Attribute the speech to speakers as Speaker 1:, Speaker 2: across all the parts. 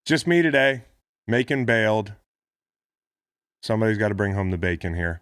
Speaker 1: Just me today. Macon bailed. Somebody's got to bring home the bacon here.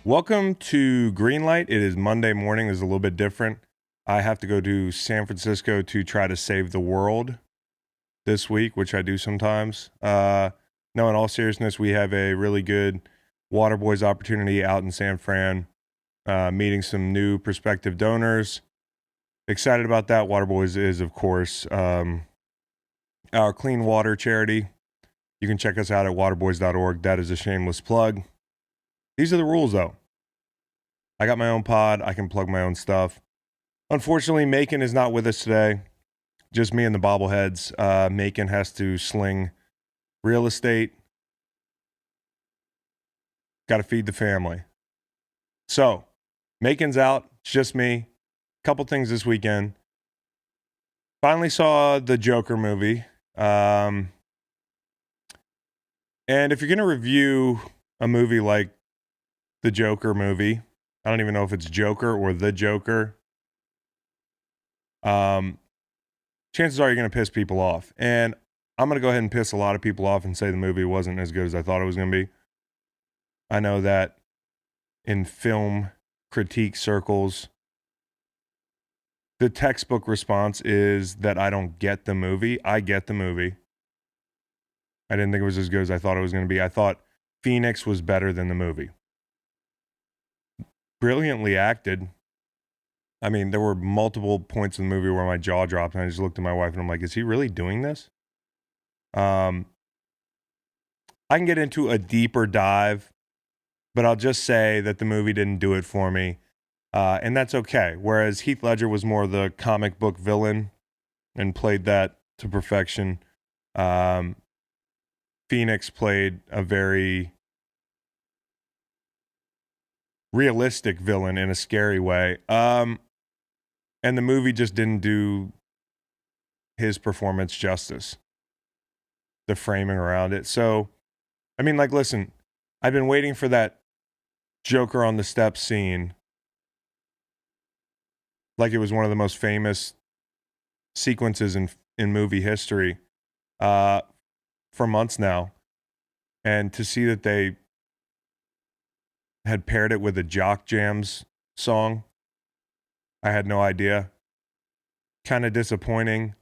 Speaker 1: Welcome to Greenlight. It is Monday morning. It's a little bit different. I have to go to San Francisco to try to save the world this week, which I do sometimes. No, in all seriousness, we have a really good Waterboys opportunity out in San Fran, meeting some new prospective donors. Excited about that. Waterboys is, of course, our clean water charity. You can check us out at waterboys.org. That is a shameless plug. These are the rules, though. I got my own pod. I can plug my own stuff. Unfortunately, Macon is not with us today. Just me and the bobbleheads. Macon has to sling real estate. Got to feed the family. So, Macon's out. It's just me. Couple things this weekend. Finally saw the Joker movie. And if you're going to review a movie like the Joker movie, I don't even know if it's Joker or the Joker. Chances are you're going to piss people off. And I'm going to go ahead and piss a lot of people off and say the movie wasn't as good as I thought it was going to be. I know that in film critique circles, the textbook response is that I don't get the movie. I get the movie. I didn't think it was as good as I thought it was going to be. I thought Phoenix was better than the movie. Brilliantly acted. I mean, there were multiple points in the movie where my jaw dropped, and I just looked at my wife, and I'm like, is he really doing this? I can get into a deeper dive, but I'll just say that the movie didn't do it for me, and that's okay. Whereas Heath Ledger was more the comic book villain and played that to perfection, Phoenix played a very realistic villain in a scary way. And the movie just didn't do his performance justice. The framing around it. So, I mean, like, listen, I've been waiting for that Joker on the steps scene. Like it was one of the most famous sequences in movie history for months now. And to see that they had paired it with a Jock Jams song, I had no idea. Kind of disappointing.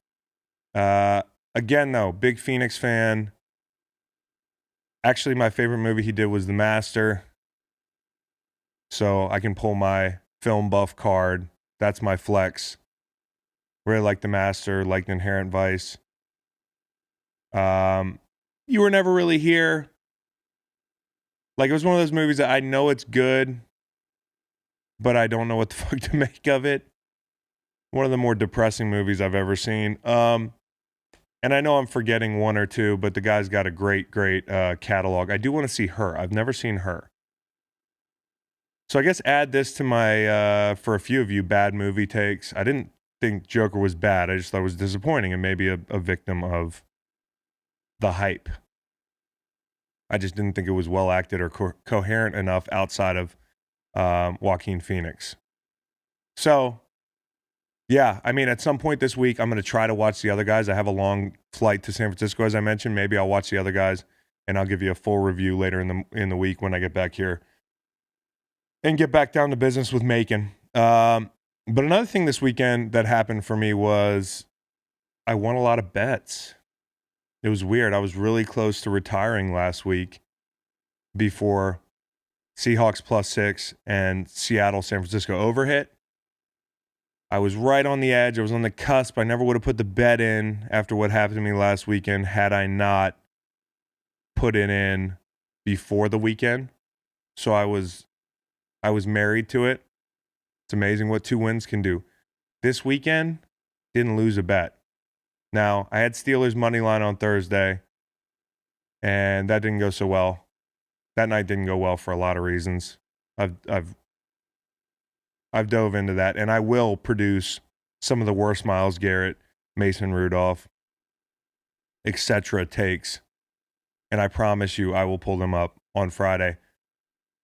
Speaker 1: Again, though, big Phoenix fan. Actually, my favorite movie he did was The Master. So I can pull my film buff card. That's my flex. Really like The Master, liked Inherent Vice. You Were Never Really Here. Like, it was one of those movies that I know it's good, but I don't know what the fuck to make of it. One of the more depressing movies I've ever seen. And I know I'm forgetting one or two, but the guy's got a great catalog. I do want to see Her. I've never seen Her. So I guess add this to my, for a few of you, bad movie takes. I didn't think Joker was bad. I just thought it was disappointing and maybe a victim of the hype. I just didn't think it was well acted or coherent enough outside of Joaquin Phoenix. So, yeah, I mean, at some point this week, I'm going to try to watch the other guys. I have a long flight to San Francisco, as I mentioned. Maybe I'll watch the other guys, and I'll give you a full review later in the week when I get back here and get back down to business with Macon. But another thing this weekend that happened for me was I won a lot of bets. It was weird. I was really close to retiring last week before Seahawks +6 and Seattle San Francisco over hit. I was right on the edge. I was on the cusp. I never would have put the bet in after what happened to me last weekend had I not put it in before the weekend. So I was married to it. It's amazing what 2 wins can do. This weekend, didn't lose a bet. Now, I had Steelers money line on Thursday, and that didn't go so well. That night didn't go well for a lot of reasons. I've dove into that, and I will produce some of the worst Myles Garrett, Mason Rudolph, etc. takes, and I promise you I will pull them up on Friday.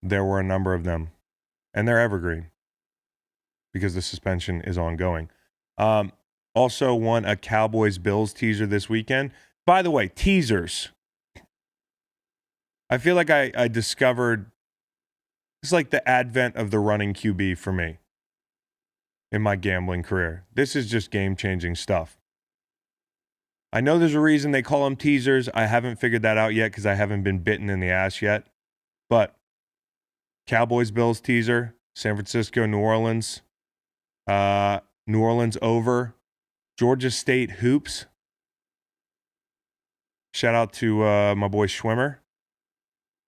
Speaker 1: There were a number of them, and they're evergreen because the suspension is ongoing. Also won a Cowboys-Bills teaser this weekend. By the way, teasers. I feel like I discovered it's like the advent of the running QB for me in my gambling career. This is just game-changing stuff. I know there's a reason they call them teasers. I haven't figured that out yet because I haven't been bitten in the ass yet. But Cowboys-Bills teaser, San Francisco, New Orleans. New Orleans over. Georgia State hoops. Shout out to my boy Schwimmer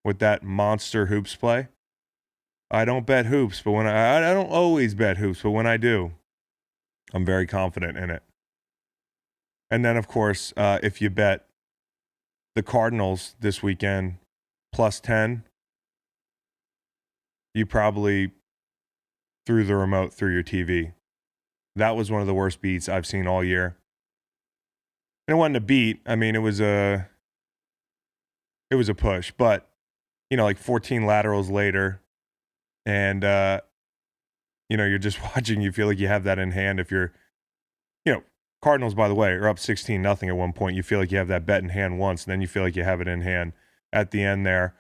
Speaker 1: with that monster hoops play. I don't bet hoops, but when I don't always bet hoops, but when I do, I'm very confident in it. And then, of course, if you bet the Cardinals this weekend plus 10, you probably threw the remote through your TV. That was one of the worst beats I've seen all year. And it wasn't a beat. I mean, it was a push, but like 14 laterals later, and you're just watching. You feel like you have that in hand. If you're, Cardinals, by the way, are up 16-0 at one point. You feel like you have that bet in hand once, and then you feel like you have it in hand at the end there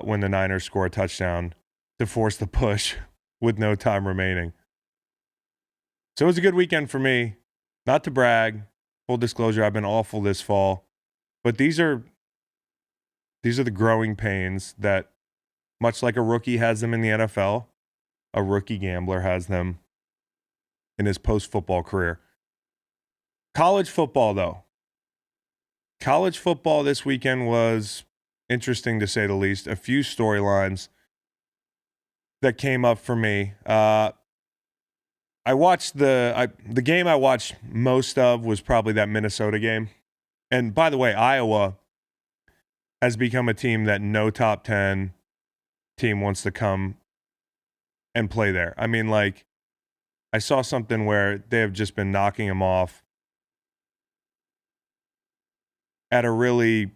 Speaker 1: when the Niners score a touchdown to force the push with no time remaining. So it was a good weekend for me. Not to brag, full disclosure, I've been awful this fall, but these are the growing pains that, much like a rookie has them in the NFL, a rookie gambler has them in his post-football career. College football, though. College football this weekend was interesting, to say the least. A few storylines that came up for me. I watched the game I watched most of was probably that Minnesota game. And by the way, Iowa has become a team that no top 10 team wants to come and play there. I mean, I saw something where they have just been knocking them off at a really,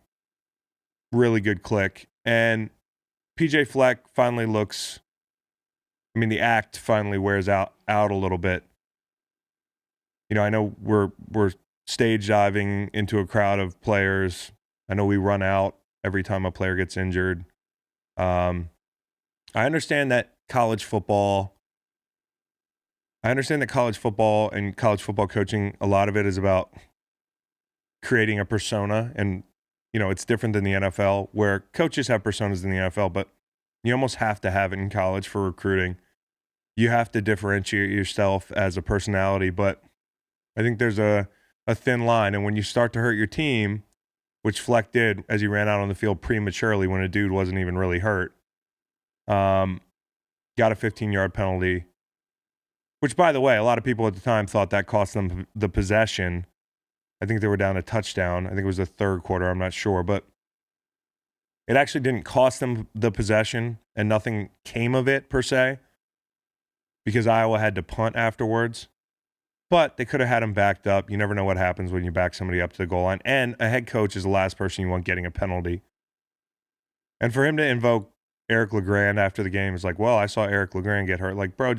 Speaker 1: really good click. And PJ Fleck finally looks, the act finally wears out a little bit. I know we're stage diving into a crowd of players. I know we run out every time a player gets injured. I understand that college football and college football coaching, a lot of it is about creating a persona. And, it's different than the NFL, where coaches have personas in the NFL, but you almost have to have it in college for recruiting. You have to differentiate yourself as a personality, but I think there's a thin line. And when you start to hurt your team, which Fleck did as he ran out on the field prematurely when a dude wasn't even really hurt, got a 15-yard penalty, which, by the way, a lot of people at the time thought that cost them the possession. I think they were down a touchdown. I think it was the third quarter. I'm not sure. But it actually didn't cost them the possession, and nothing came of it per se because Iowa had to punt afterwards. But they could have had him backed up. You never know what happens when you back somebody up to the goal line. And a head coach is the last person you want getting a penalty. And for him to invoke Eric LeGrand after the game is like, well, I saw Eric LeGrand get hurt. Like, bro,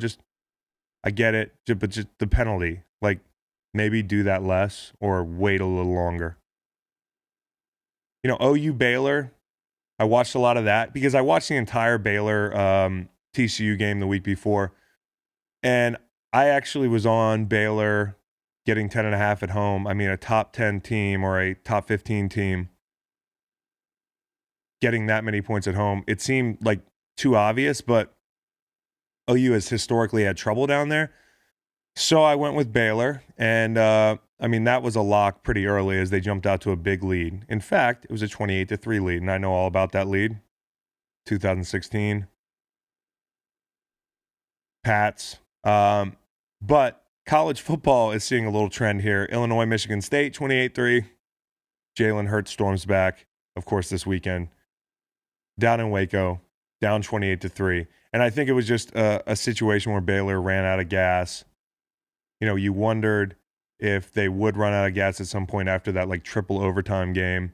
Speaker 1: I get it, but just the penalty. Maybe do that less or wait a little longer. OU Baylor, I watched a lot of that because I watched the entire Baylor TCU game the week before. And I actually was on Baylor getting 10.5 at home. A top 10 team or a top 15 team getting that many points at home. It seemed like too obvious, but OU has historically had trouble down there. So I went with Baylor, and that was a lock pretty early as they jumped out to a big lead. In fact, it was a 28-3 lead, and I know all about that lead. 2016. Pats. But college football is seeing a little trend here. Illinois, Michigan State, 28-3. Jalen Hurts storms back, of course, this weekend. down in Waco, down 28-3. And I think it was just a situation where Baylor ran out of gas. You know, you wondered if they would run out of gas at some point after that like triple overtime game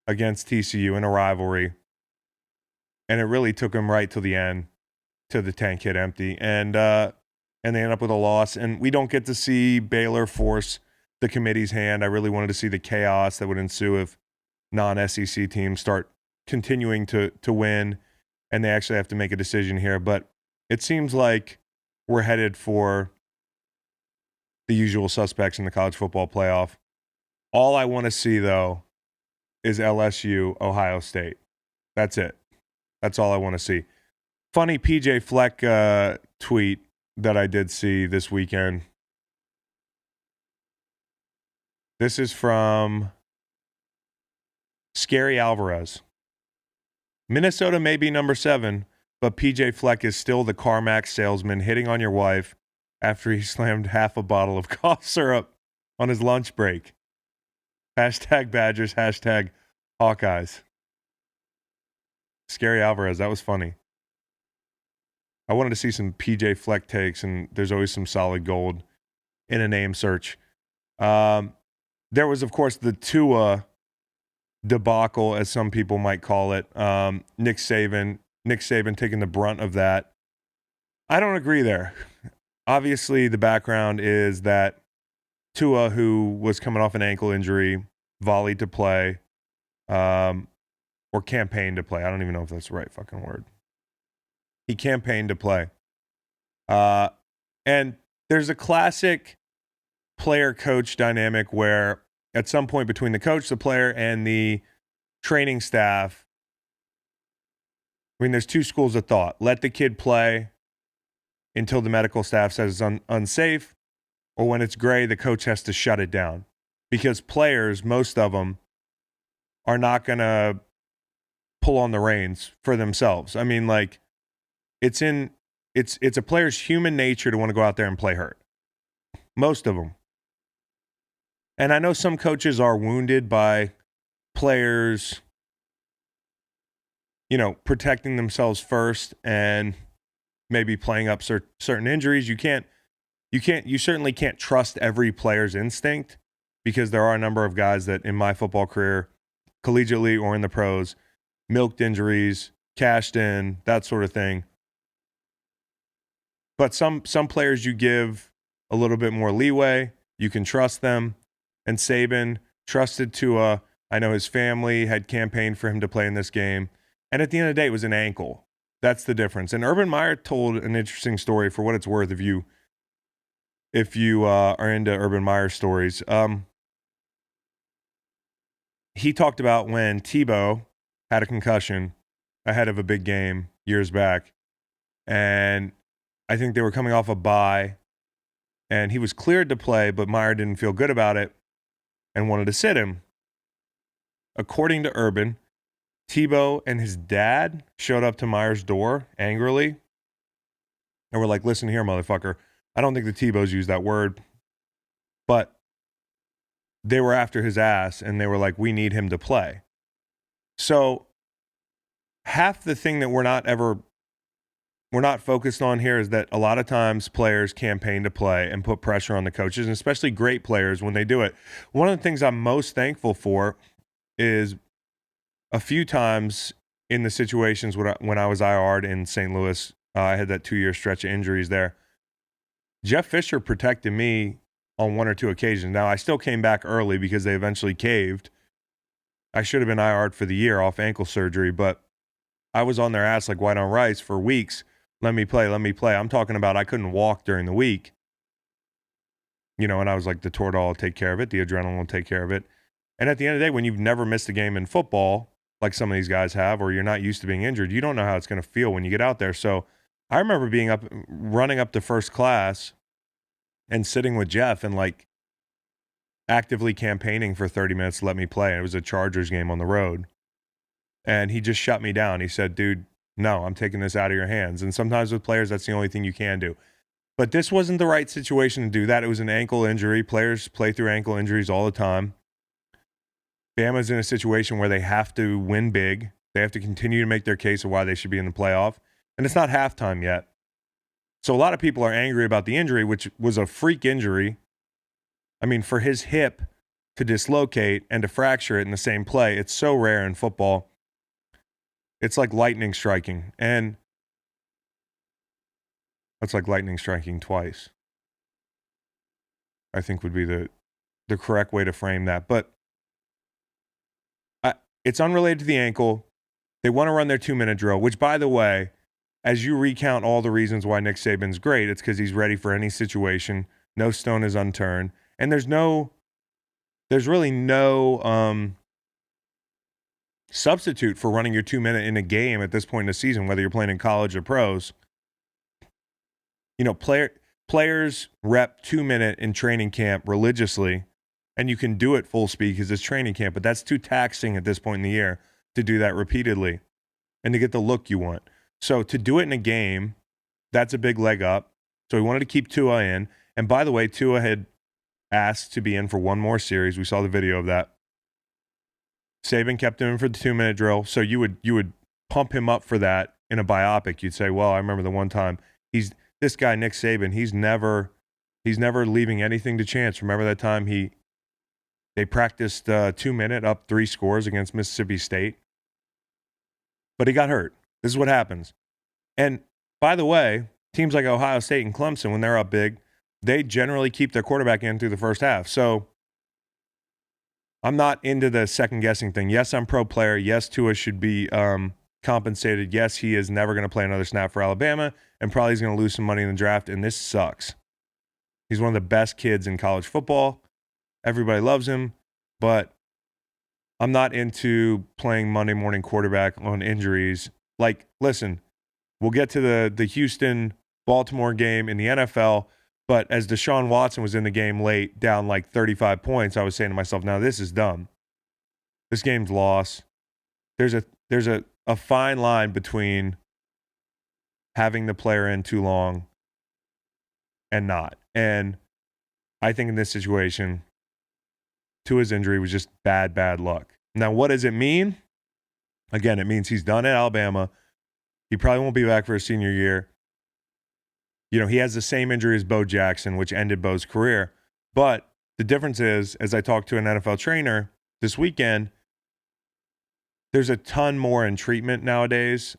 Speaker 1: against TCU in a rivalry. And it really took them right to the end, to the tank hit empty. And they end up with a loss. And we don't get to see Baylor force the committee's hand. I really wanted to see the chaos that would ensue if non-SEC teams start continuing to win and they actually have to make a decision here. But it seems like we're headed for the usual suspects in the college football playoff. All I want to see, though, is LSU, Ohio State. That's it. That's all I want to see. Funny PJ Fleck tweet that I did see this weekend. This is from Scary Alvarez. Minnesota may be number 7, but PJ Fleck is still the CarMax salesman hitting on your wife after he slammed half a bottle of cough syrup on his lunch break. Hashtag Badgers, hashtag Hawkeyes. Scary Alvarez, that was funny. I wanted to see some PJ Fleck takes, and there's always some solid gold in a name search. There was, of course, the Tua debacle, as some people might call it. Nick Saban taking the brunt of that. I don't agree there. Obviously, the background is that Tua, who was coming off an ankle injury, volleyed to play, or campaigned to play. I don't even know if that's the right fucking word. He campaigned to play. And there's a classic player-coach dynamic where at some point between the coach, the player, and the training staff, I mean, there's two schools of thought. Let the kid play until the medical staff says it's unsafe, or when it's gray, the coach has to shut it down. Because players, most of them, are not going to pull on the reins for themselves. I mean, like, it's a player's human nature to want to go out there and play hurt. Most of them. And I know some coaches are wounded by players, you know, protecting themselves first and maybe playing up certain injuries. You certainly can't trust every player's instinct, because there are a number of guys that in my football career, collegiately or in the pros, milked injuries, cashed in, that sort of thing. But some players you give a little bit more leeway. You can trust them. And Saban trusted Tua. I know his family had campaigned for him to play in this game. And at the end of the day, it was an ankle. That's the difference. And Urban Meyer told an interesting story, for what it's worth, if you are into Urban Meyer stories. He talked about when Tebow had a concussion ahead of a big game years back. And I think they were coming off a bye. And he was cleared to play, but Meyer didn't feel good about it and wanted to sit him. According to Urban, Tebow and his dad showed up to Meyer's door angrily and were like, "Listen here, motherfucker. I don't think the Tebows used that word, but they were after his ass and they were like, we need him to play." So half the thing that we're not focused on here is that a lot of times players campaign to play and put pressure on the coaches, and especially great players when they do it. One of the things I'm most thankful for is a few times in the situations when I was IR'd in St. Louis, I had that 2-year stretch of injuries there. Jeff Fisher protected me on 1 or 2 occasions. Now, I still came back early because they eventually caved. I should have been IR'd for the year off ankle surgery, but I was on their ass like white on rice for weeks. Let me play. I'm talking about I couldn't walk during the week. You know, and I was like, the Toradol will take care of it. The adrenaline will take care of it. And at the end of the day, when you've never missed a game in football, like some of these guys have, or you're not used to being injured, you don't know how it's going to feel when you get out there. So I remember running up to first class and sitting with Jeff and like actively campaigning for 30 minutes to let me play. And it was a Chargers game on the road. And he just shut me down. He said, "Dude, no, I'm taking this out of your hands." And sometimes with players, that's the only thing you can do. But this wasn't the right situation to do that. It was an ankle injury. Players play through ankle injuries all the time. Bama's in a situation where they have to win big. They have to continue to make their case of why they should be in the playoff. And it's not halftime yet. So a lot of people are angry about the injury, which was a freak injury. I mean, for his hip to dislocate and to fracture it in the same play, it's so rare in football. It's like lightning striking. And that's like lightning striking twice, I think would be the correct way to frame that. But it's unrelated to the ankle. They want to run their 2-minute drill, which, by the way, as you recount all the reasons why Nick Saban's great, it's because he's ready for any situation. No stone is unturned. And there's really no substitute for running your 2-minute in a game at this point in the season, whether you're playing in college or pros. You know, players rep 2-minute in training camp religiously, and you can do it full speed because it's training camp, but that's too taxing at this point in the year to do that repeatedly and to get the look you want. So to do it in a game, that's a big leg up. So we wanted to keep Tua in. And by the way, Tua had asked to be in for one more series. We saw the video of that. Saban kept him in for the 2-minute drill. So you would pump him up for that in a biopic. You'd say, well, I remember the one time this guy, Nick Saban, he's never leaving anything to chance. Remember that time they practiced 2-minute up 3 scores against Mississippi State? But he got hurt. This is what happens. And by the way, teams like Ohio State and Clemson, when they're up big, they generally keep their quarterback in through the first half. So I'm not into the second-guessing thing. Yes, I'm pro player. Yes, Tua should be compensated. Yes, he is never going to play another snap for Alabama, and probably he's going to lose some money in the draft, and this sucks. He's one of the best kids in college football. Everybody loves him, but I'm not into playing Monday morning quarterback on injuries. Like, listen, we'll get to the Houston-Baltimore game in the NFL, but as Deshaun Watson was in the game late, down like 35 points, I was saying to myself, now this is dumb. This game's lost. There's a fine line between having the player in too long and not. And I think in this situation, Tua's injury was just bad luck. Now, what does it mean? Again, it means he's done at Alabama. He probably won't be back for his senior year. You know, he has the same injury as Bo Jackson, which ended Bo's career. But the difference is, as I talked to an NFL trainer this weekend, there's a ton more in treatment nowadays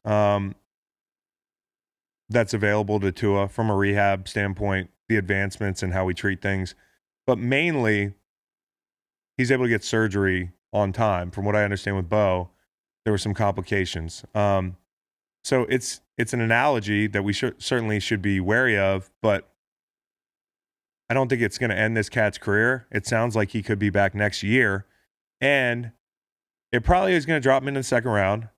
Speaker 1: that's available to Tua from a rehab standpoint, the advancements and how we treat things. But mainly, he's able to get surgery on time. From what I understand with Bo, there were some complications. So it's an analogy that we certainly should be wary of, but I don't think it's going to end this cat's career. It sounds like he could be back next year, and it probably is going to drop him in the second round,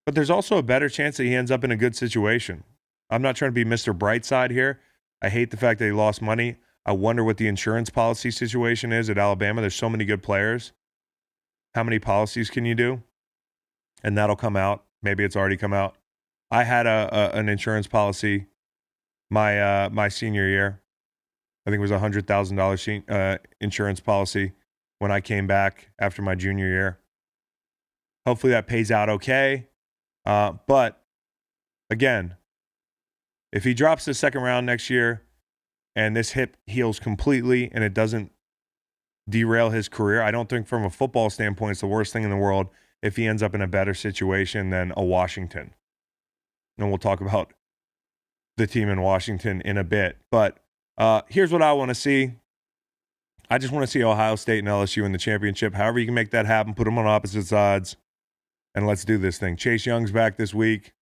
Speaker 1: but there's also a better chance that he ends up in a good situation. I'm not trying to be Mr. Brightside here. I hate the fact that he lost money. I wonder what the insurance policy situation is at Alabama. There's so many good players. How many policies can you do? And that'll come out. Maybe it's already come out. I had an insurance policy my senior year. I think it was a $100,000 insurance policy when I came back after my junior year. Hopefully that pays out okay. But again, if he drops the second round next year and this hip heals completely and it doesn't derail his career, I don't think from a football standpoint it's the worst thing in the world if he ends up in a better situation than a Washington. And we'll talk about the team in Washington in a bit. But here's what I want to see. I just want to see Ohio State and LSU in the championship. However you can make that happen, put them on opposite sides, and let's do this thing. Chase Young's back this week,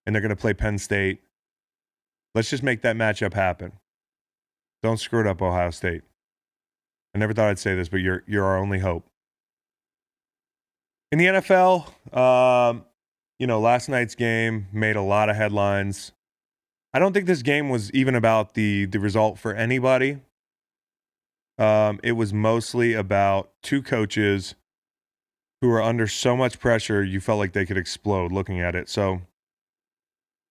Speaker 1: and they're going to play Penn State. Let's just make that matchup happen. Don't screw it up, Ohio State. I never thought I'd say this, but you're our only hope. In the NFL, last night's game made a lot of headlines. I don't think this game was even about the result for anybody. It was mostly about two coaches who were under so much pressure you felt like they could explode looking at it. So,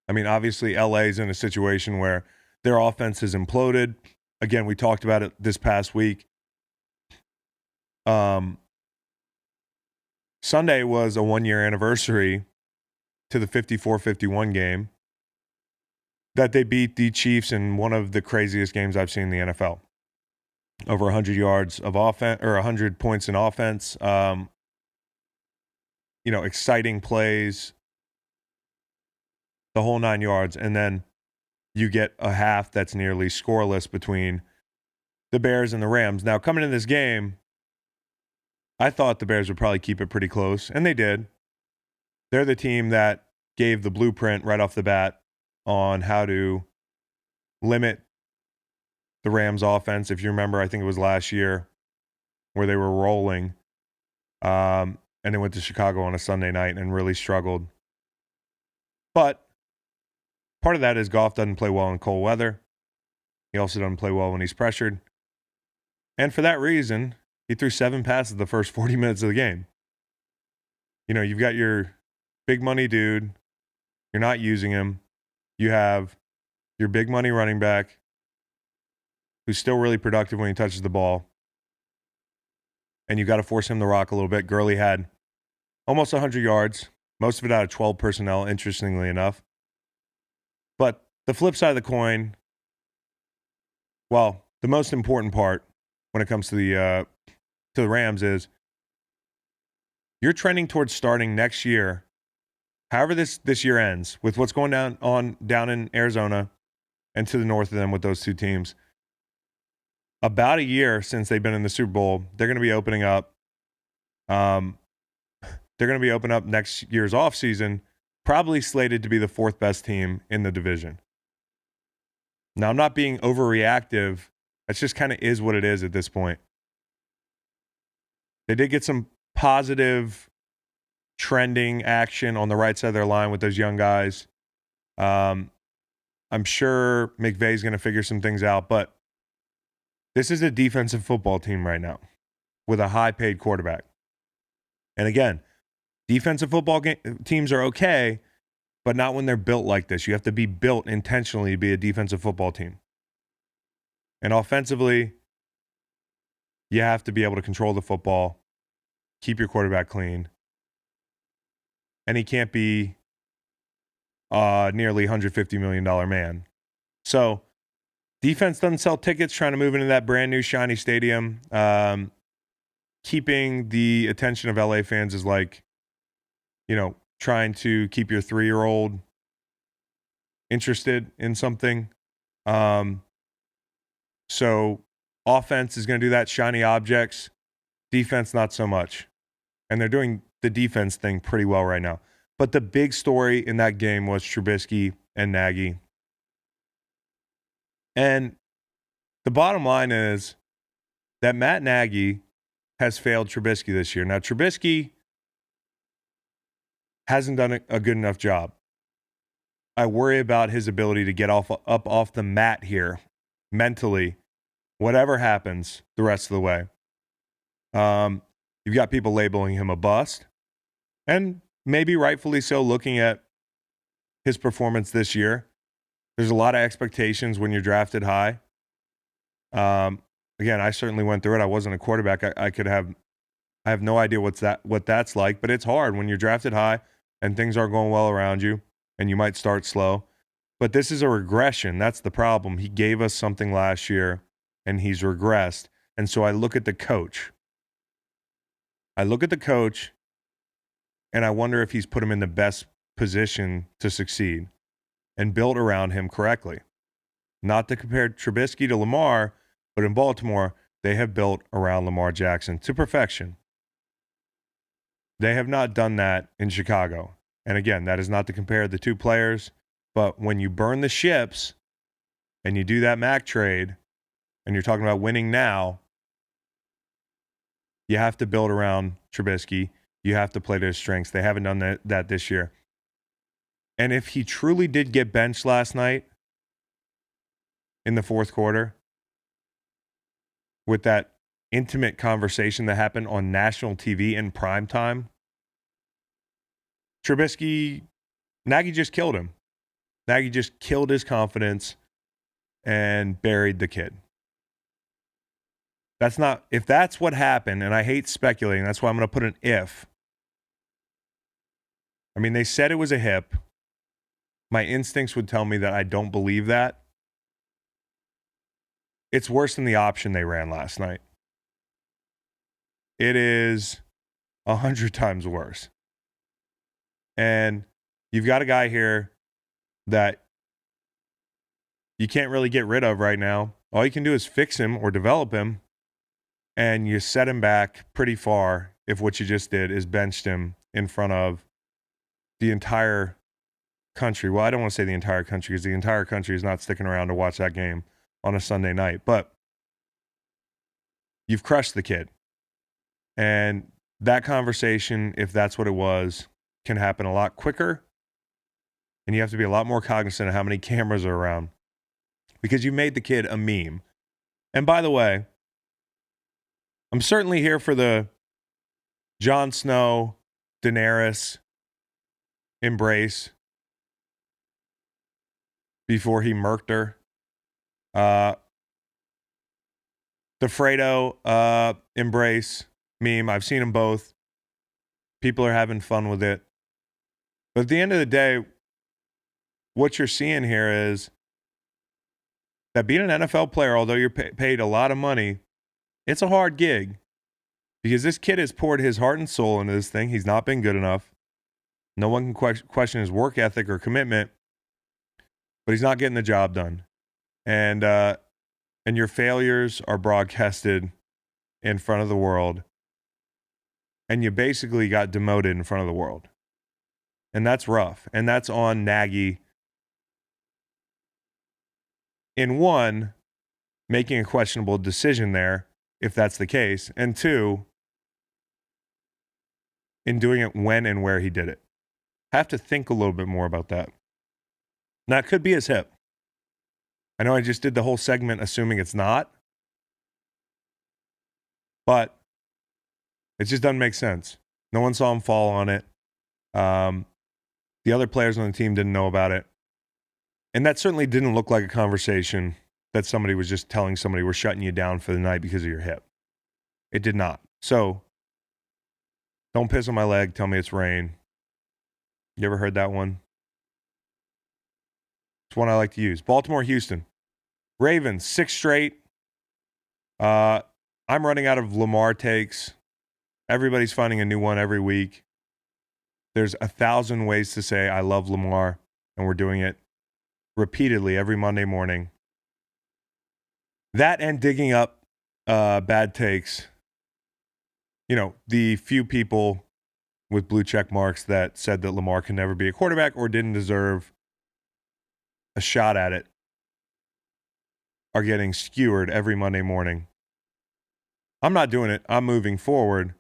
Speaker 1: I mean, obviously LA's in a situation where their offense has imploded. Again, we talked about it this past week. Sunday was a 1-year anniversary to the 54-51 game that they beat the Chiefs in one of the craziest games I've seen in the NFL. Over 100 yards of offense, or 100 points in offense. Exciting plays, the whole 9 yards. And then you get a half that's nearly scoreless between the Bears and the Rams. Now, coming into this game, I thought the Bears would probably keep it pretty close, and they did. They're the team that gave the blueprint right off the bat on how to limit the Rams' offense. If you remember, I think it was last year where they were rolling, and they went to Chicago on a Sunday night and really struggled. But part of that is Goff doesn't play well in cold weather. He also doesn't play well when he's pressured. And for that reason, he threw 7 passes the first 40 minutes of the game. You've got your big money dude. You're not using him. You have your big money running back who's still really productive when he touches the ball. And you've got to force him to rock a little bit. Gurley had almost 100 yards, most of it out of 12 personnel, interestingly enough. But the flip side of the coin, well, the most important part when it comes to the Rams is you're trending towards starting next year, however this year ends, with what's going down in Arizona and to the north of them with those two teams. About a year since they've been in the Super Bowl, they're going to be opening up. They're going to be opening up next year's offseason, probably slated to be the 4th best team in the division. Now, I'm not being overreactive. That just kind of is what it is at this point. They did get some positive trending action on the right side of their line with those young guys. I'm sure McVay's going to figure some things out, but this is a defensive football team right now with a high-paid quarterback. And again, defensive football teams are okay, but not when they're built like this. You have to be built intentionally to be a defensive football team. And offensively, you have to be able to control the football, keep your quarterback clean, and he can't be a nearly $150 million man. So defense doesn't sell tickets trying to move into that brand new shiny stadium. Keeping the attention of LA fans is like, trying to keep your 3-year-old interested in something. So offense is going to do that, shiny objects. Defense, not so much. And they're doing the defense thing pretty well right now. But the big story in that game was Trubisky and Nagy. And the bottom line is that Matt Nagy has failed Trubisky this year. Now, Trubisky hasn't done a good enough job. I worry about his ability to get up off the mat here mentally, whatever happens the rest of the way. You've got people labeling him a bust, and maybe rightfully so, looking at his performance this year. There's a lot of expectations when you're drafted high. Again, I certainly went through it. I wasn't a quarterback. I have no idea what that's like, but it's hard when you're drafted high and things aren't going well around you and you might start slow. But this is a regression. That's the problem. He gave us something last year and he's regressed. And so I look at the coach. And I wonder if he's put him in the best position to succeed and built around him correctly. Not to compare Trubisky to Lamar, but in Baltimore, they have built around Lamar Jackson to perfection. They have not done that in Chicago. And again, that is not to compare the two players, but when you burn the ships and you do that Mac trade and you're talking about winning now, you have to build around Trubisky. You have to play to his strengths. They haven't done that this year. And if he truly did get benched last night in the fourth quarter with that intimate conversation that happened on national TV in prime time, Nagy just killed him. Nagy just killed his confidence and buried the kid. If that's what happened, and I hate speculating, that's why I'm going to put an if. I mean, they said it was a hip. My instincts would tell me that I don't believe that. It's worse than the option they ran last night. It is 100 times worse. And you've got a guy here that you can't really get rid of right now. All you can do is fix him or develop him, and you set him back pretty far if what you just did is benched him in front of the entire country. Well, I don't want to say the entire country because the entire country is not sticking around to watch that game on a Sunday night. But you've crushed the kid. And that conversation, if that's what it was, can happen a lot quicker. And you have to be a lot more cognizant of how many cameras are around because you made the kid a meme. And by the way, I'm certainly here for the Jon Snow, Daenerys embrace before he murked her. The Fredo embrace meme. I've seen them both. People are having fun with it. But at the end of the day, what you're seeing here is that being an NFL player, although you're paid a lot of money, it's a hard gig because this kid has poured his heart and soul into this thing. He's not been good enough. No one can question his work ethic or commitment, but he's not getting the job done. And your failures are broadcasted in front of the world. And you basically got demoted in front of the world. And that's rough. And that's on Nagy. In one, making a questionable decision there, if that's the case. And two, in doing it when and where he did it. Have to think a little bit more about that. Now, it could be his hip. I know I just did the whole segment assuming it's not. But it just doesn't make sense. No one saw him fall on it. The other players on the team didn't know about it. And that certainly didn't look like a conversation that somebody was just telling somebody we're shutting you down for the night because of your hip. It did not. So, don't piss on my leg. Tell me it's rain. You ever heard that one? It's one I like to use. Baltimore, Houston. Ravens, 6 straight. I'm running out of Lamar takes. Everybody's finding a new one every week. There's 1,000 ways to say I love Lamar, and we're doing it repeatedly every Monday morning. That and digging up bad takes. You know, the few people with blue check marks that said that Lamar can never be a quarterback or didn't deserve a shot at it are getting skewered every Monday morning. I'm not doing it. I'm moving forward.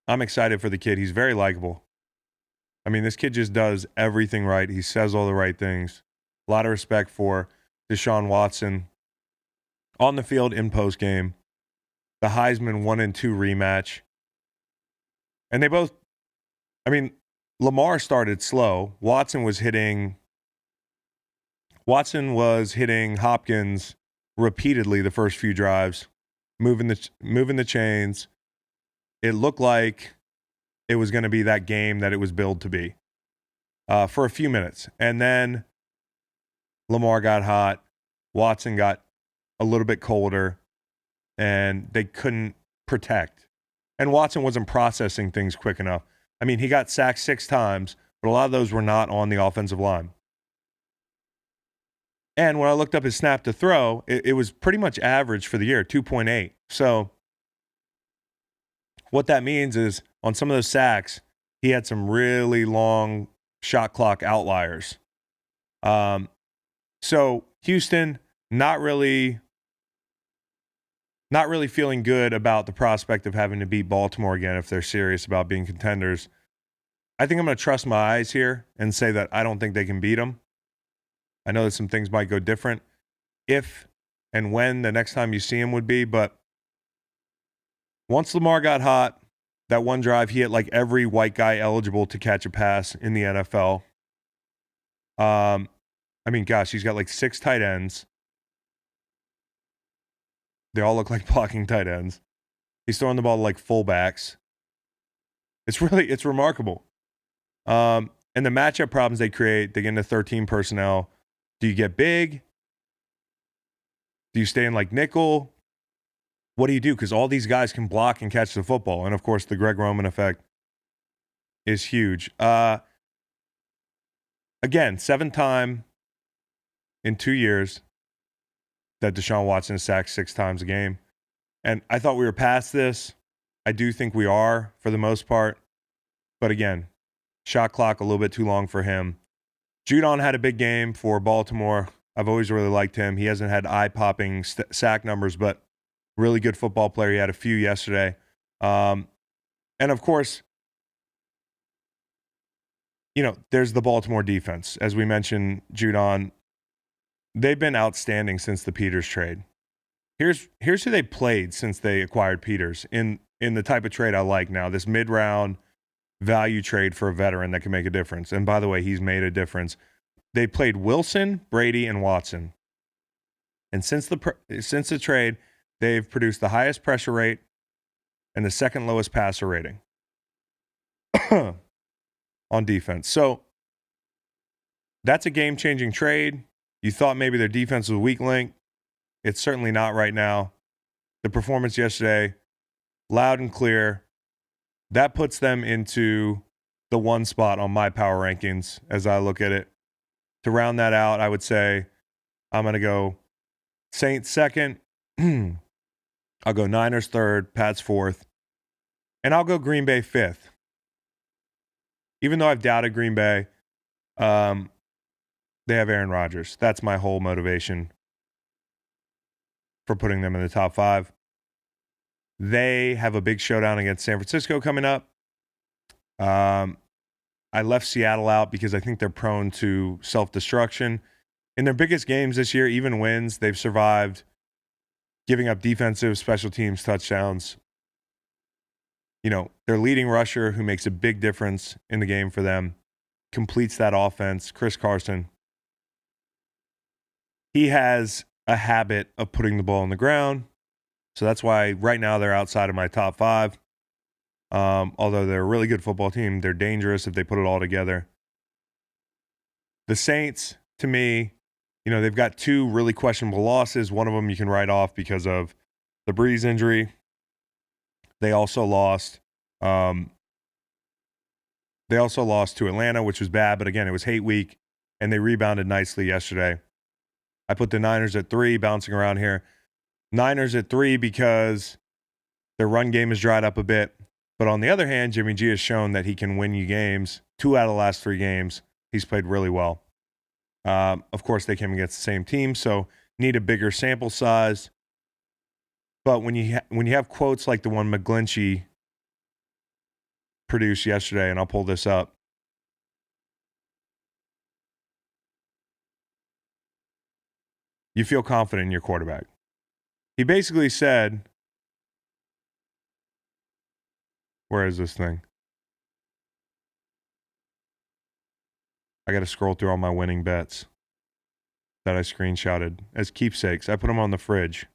Speaker 1: I'm excited for the kid. He's very likable. I mean, this kid just does everything right. He says all the right things. A lot of respect for Deshaun Watson on the field in postgame. The Heisman 1 and 2 rematch. And they both, I mean, Lamar started slow. Watson was hitting Hopkins repeatedly the first few drives, moving the chains. It looked like it was going to be that game that it was billed to be for a few minutes. And then Lamar got hot. Watson got a little bit colder, and they couldn't protect. And Watson wasn't processing things quick enough. I mean, he got sacked 6 times, but a lot of those were not on the offensive line. And when I looked up his snap to throw, it was pretty much average for the year, 2.8. So what that means is on some of those sacks, he had some really long shot clock outliers. So Houston, not really feeling good about the prospect of having to beat Baltimore again if they're serious about being contenders. I think I'm going to trust my eyes here and say that I don't think they can beat them. I know that some things might go different if and when the next time you see him would be, but once Lamar got hot, that one drive, he hit like every white guy eligible to catch a pass in the NFL. I mean, gosh, he's got like 6 tight ends. They all look like blocking tight ends. He's throwing the ball to like fullbacks. It's remarkable. And the matchup problems they create, they get into 13 personnel. Do you get big? Do you stay in like nickel? What do you do? Because all these guys can block and catch the football. And of course, the Greg Roman effect is huge. Again, 7th time in 2 years that Deshaun Watson is sacked 6 times a game. And I thought we were past this. I do think we are for the most part. But again, shot clock a little bit too long for him. Judon had a big game for Baltimore. I've always really liked him. He hasn't had eye-popping sack numbers, but really good football player. He had a few yesterday. And of course, there's the Baltimore defense. As we mentioned, Judon, they've been outstanding since the Peters trade. Here's who they played since they acquired Peters in the type of trade I like now, this mid-round value trade for a veteran that can make a difference. And by the way, he's made a difference. They played Wilson, Brady, and Watson. And since the trade, they've produced the highest pressure rate and the second lowest passer rating on defense. So that's a game-changing trade. You thought maybe their defense was a weak link. It's certainly not right now. The performance yesterday, loud and clear. That puts them into the 1 spot on my power rankings as I look at it. To round that out, I would say I'm going to go Saints 2nd. I'll go Niners 3rd, Pats 4th. And I'll go Green Bay 5th. Even though I've doubted Green Bay, they have Aaron Rodgers. That's my whole motivation for putting them in the top 5. They have a big showdown against San Francisco coming up. I left Seattle out because I think they're prone to self-destruction. In their biggest games this year, even wins, they've survived giving up defensive special teams touchdowns. Their leading rusher, who makes a big difference in the game for them, completes that offense, Chris Carson. He has a habit of putting the ball on the ground. So that's why right now they're outside of my top 5. Although they're a really good football team, they're dangerous if they put it all together. The Saints, to me, they've got 2 really questionable losses. One of them you can write off because of the Breeze injury. They also lost. They also lost to Atlanta, which was bad. But again, it was hate week, and they rebounded nicely yesterday. I put the Niners at 3, bouncing around here. Niners at 3 because their run game has dried up a bit. But on the other hand, Jimmy G has shown that he can win you games. 2 out of the last 3 games, he's played really well. Of course, they came against the same team, so need a bigger sample size. But when you have quotes like the one McGlinchey produced yesterday, and I'll pull this up. You feel confident in your quarterback. He basically said, where is this thing? I got to scroll through all my winning bets that I screenshotted as keepsakes. I put them on the fridge.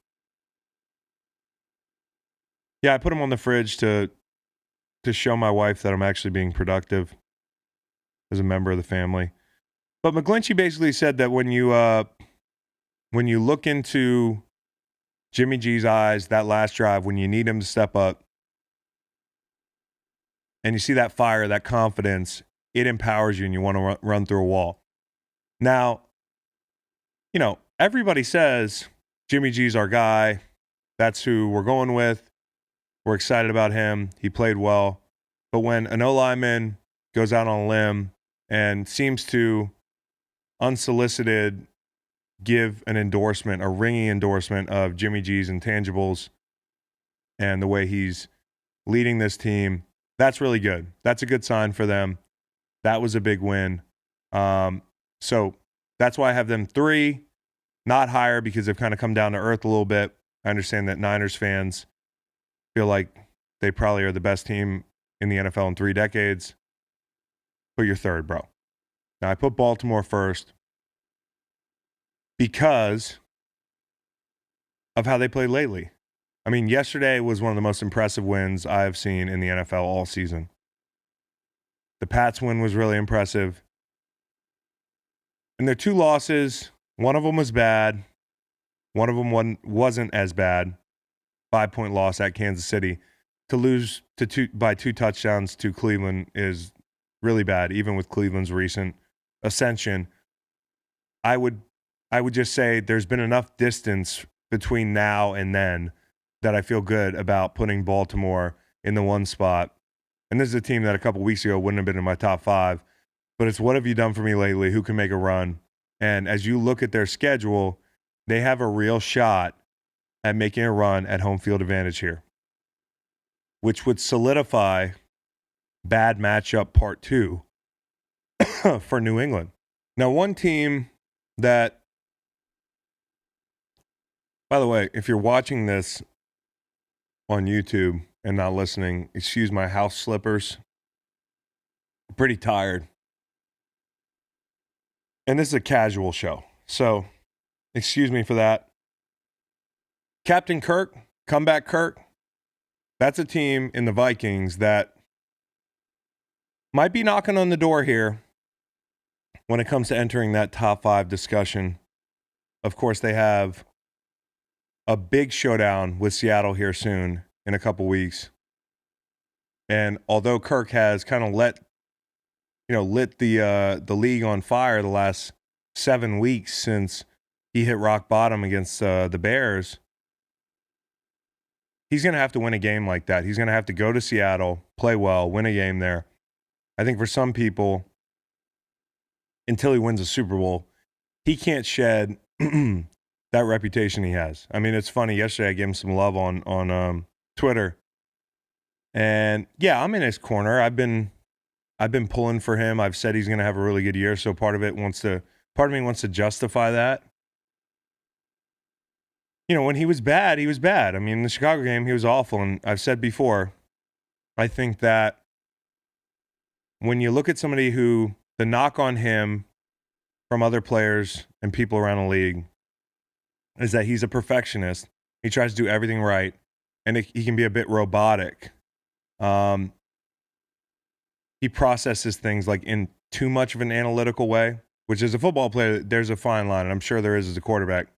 Speaker 1: Yeah, I put them on the fridge to show my wife that I'm actually being productive as a member of the family. But McGlinchey basically said that when you look into Jimmy G's eyes, that last drive, when you need him to step up, and you see that fire, that confidence, it empowers you and you want to run through a wall. Now, everybody says Jimmy G's our guy. That's who we're going with. We're excited about him. He played well. But when an O-lineman goes out on a limb and seems to unsolicited give an endorsement, a ringing endorsement of Jimmy G's intangibles and the way he's leading this team, that's really good. That's a good sign for them. That was a big win. So that's why I have them 3, not higher, because they've kind of come down to earth a little bit. I understand that Niners fans feel like they probably are the best team in the NFL in 3 decades. Put your 3rd, bro. Now, I put Baltimore 1st because of how they played lately. I mean, yesterday was one of the most impressive wins I have seen in the NFL all season. The Pats win was really impressive. And their 2 losses, one of them was bad. One of them wasn't as bad. 5-point loss at Kansas City. To lose by 2 touchdowns to Cleveland is really bad, even with Cleveland's recent ascension. I would just say there's been enough distance between now and then that I feel good about putting Baltimore in the 1 spot. And this is a team that a couple weeks ago wouldn't have been in my top 5. But it's what have you done for me lately? Who can make a run? And as you look at their schedule, they have a real shot at making a run at home field advantage here, which would solidify bad matchup part 2 for New England. Now, one team that, by the way, if you're watching this on YouTube and not listening, excuse my house slippers. I'm pretty tired. And this is a casual show, so excuse me for that. Captain Kirk, comeback Kirk, that's a team in the Vikings that might be knocking on the door here when it comes to entering that top 5 discussion. Of course, they have a big showdown with Seattle here soon in a couple weeks. And although Kirk has kind of lit the league on fire the last 7 weeks since he hit rock bottom against the Bears, he's going to have to win a game like that. He's going to have to go to Seattle, play well, win a game there. I think for some people, until he wins a Super Bowl, he can't shed that reputation he has. I mean, it's funny. Yesterday, I gave him some love on Twitter, and yeah, I'm in his corner. I've been pulling for him. I've said he's going to have a really good year. So part of me wants to justify that. You know, when he was bad, he was bad. I mean, in the Chicago game, he was awful. And I've said before, I think that when you look at somebody who the knock on him from other players and people around the league is that he's a perfectionist. He tries to do everything right, and he can be a bit robotic. He processes things like in too much of an analytical way, which as a football player, there's a fine line, and I'm sure there is as a quarterback.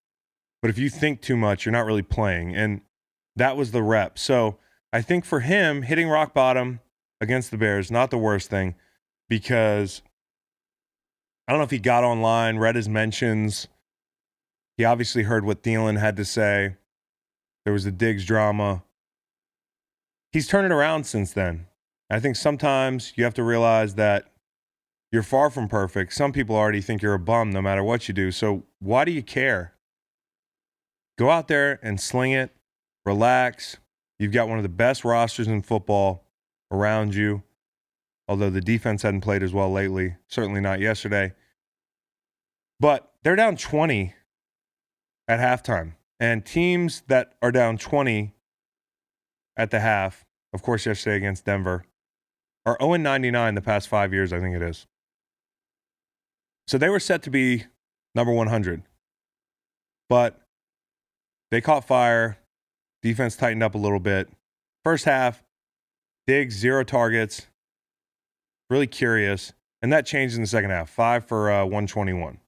Speaker 1: But if you think too much, you're not really playing, and that was the rep. So I think for him, hitting rock bottom against the Bears, not the worst thing, because I don't know if he got online, read his mentions. He obviously heard what Thielen had to say. There was the Diggs drama. He's turned it around since then. I think sometimes you have to realize that you're far from perfect. Some people already think you're a bum no matter what you do. So why do you care? Go out there and sling it. Relax. You've got one of the best rosters in football around you, although the defense hadn't played as well lately. Certainly not yesterday. But they're down 20 at halftime. And teams that are down 20 at the half, of course, yesterday against Denver, are 0-99 the past 5 years, I think it is. So they were set to be number 100. But they caught fire. Defense tightened up a little bit. First half, Diggs, 0 targets. Really curious. And that changed in the second half. 5 for 121.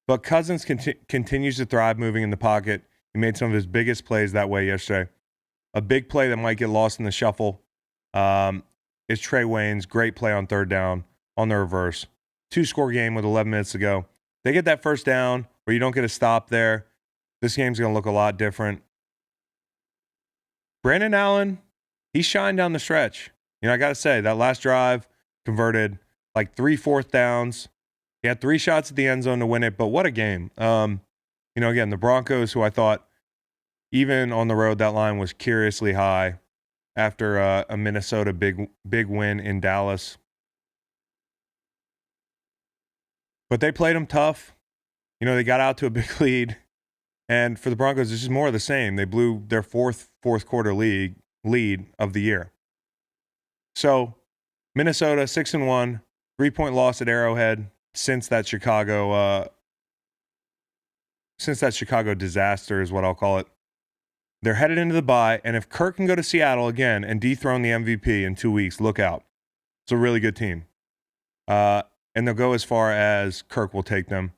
Speaker 1: But Cousins continues to thrive moving in the pocket. He made some of his biggest plays that way yesterday. A big play that might get lost in the shuffle is Trey Wayne's great play on third down on the reverse. 2-score game with 11 minutes to go. They get that first down where you don't get a stop there. This game's going to look a lot different. Brandon Allen, he shined down the stretch. You know, I got to say, that last drive converted like 3 fourth downs. He had 3 shots at the end zone to win it, but what a game. You know, again, the Broncos, who I thought even on the road, that line was curiously high after a Minnesota big win in Dallas. But they played them tough. You know, they got out to a big lead. And for the Broncos, it's just more of the same. They blew their fourth quarter lead of the year. So Minnesota 6-1, 3-point loss at Arrowhead since that Chicago disaster is what I'll call it. They're headed into the bye, and if Kirk can go to Seattle again and dethrone the MVP in 2 weeks, look out. It's a really good team. And they'll go as far as Kirk will take them.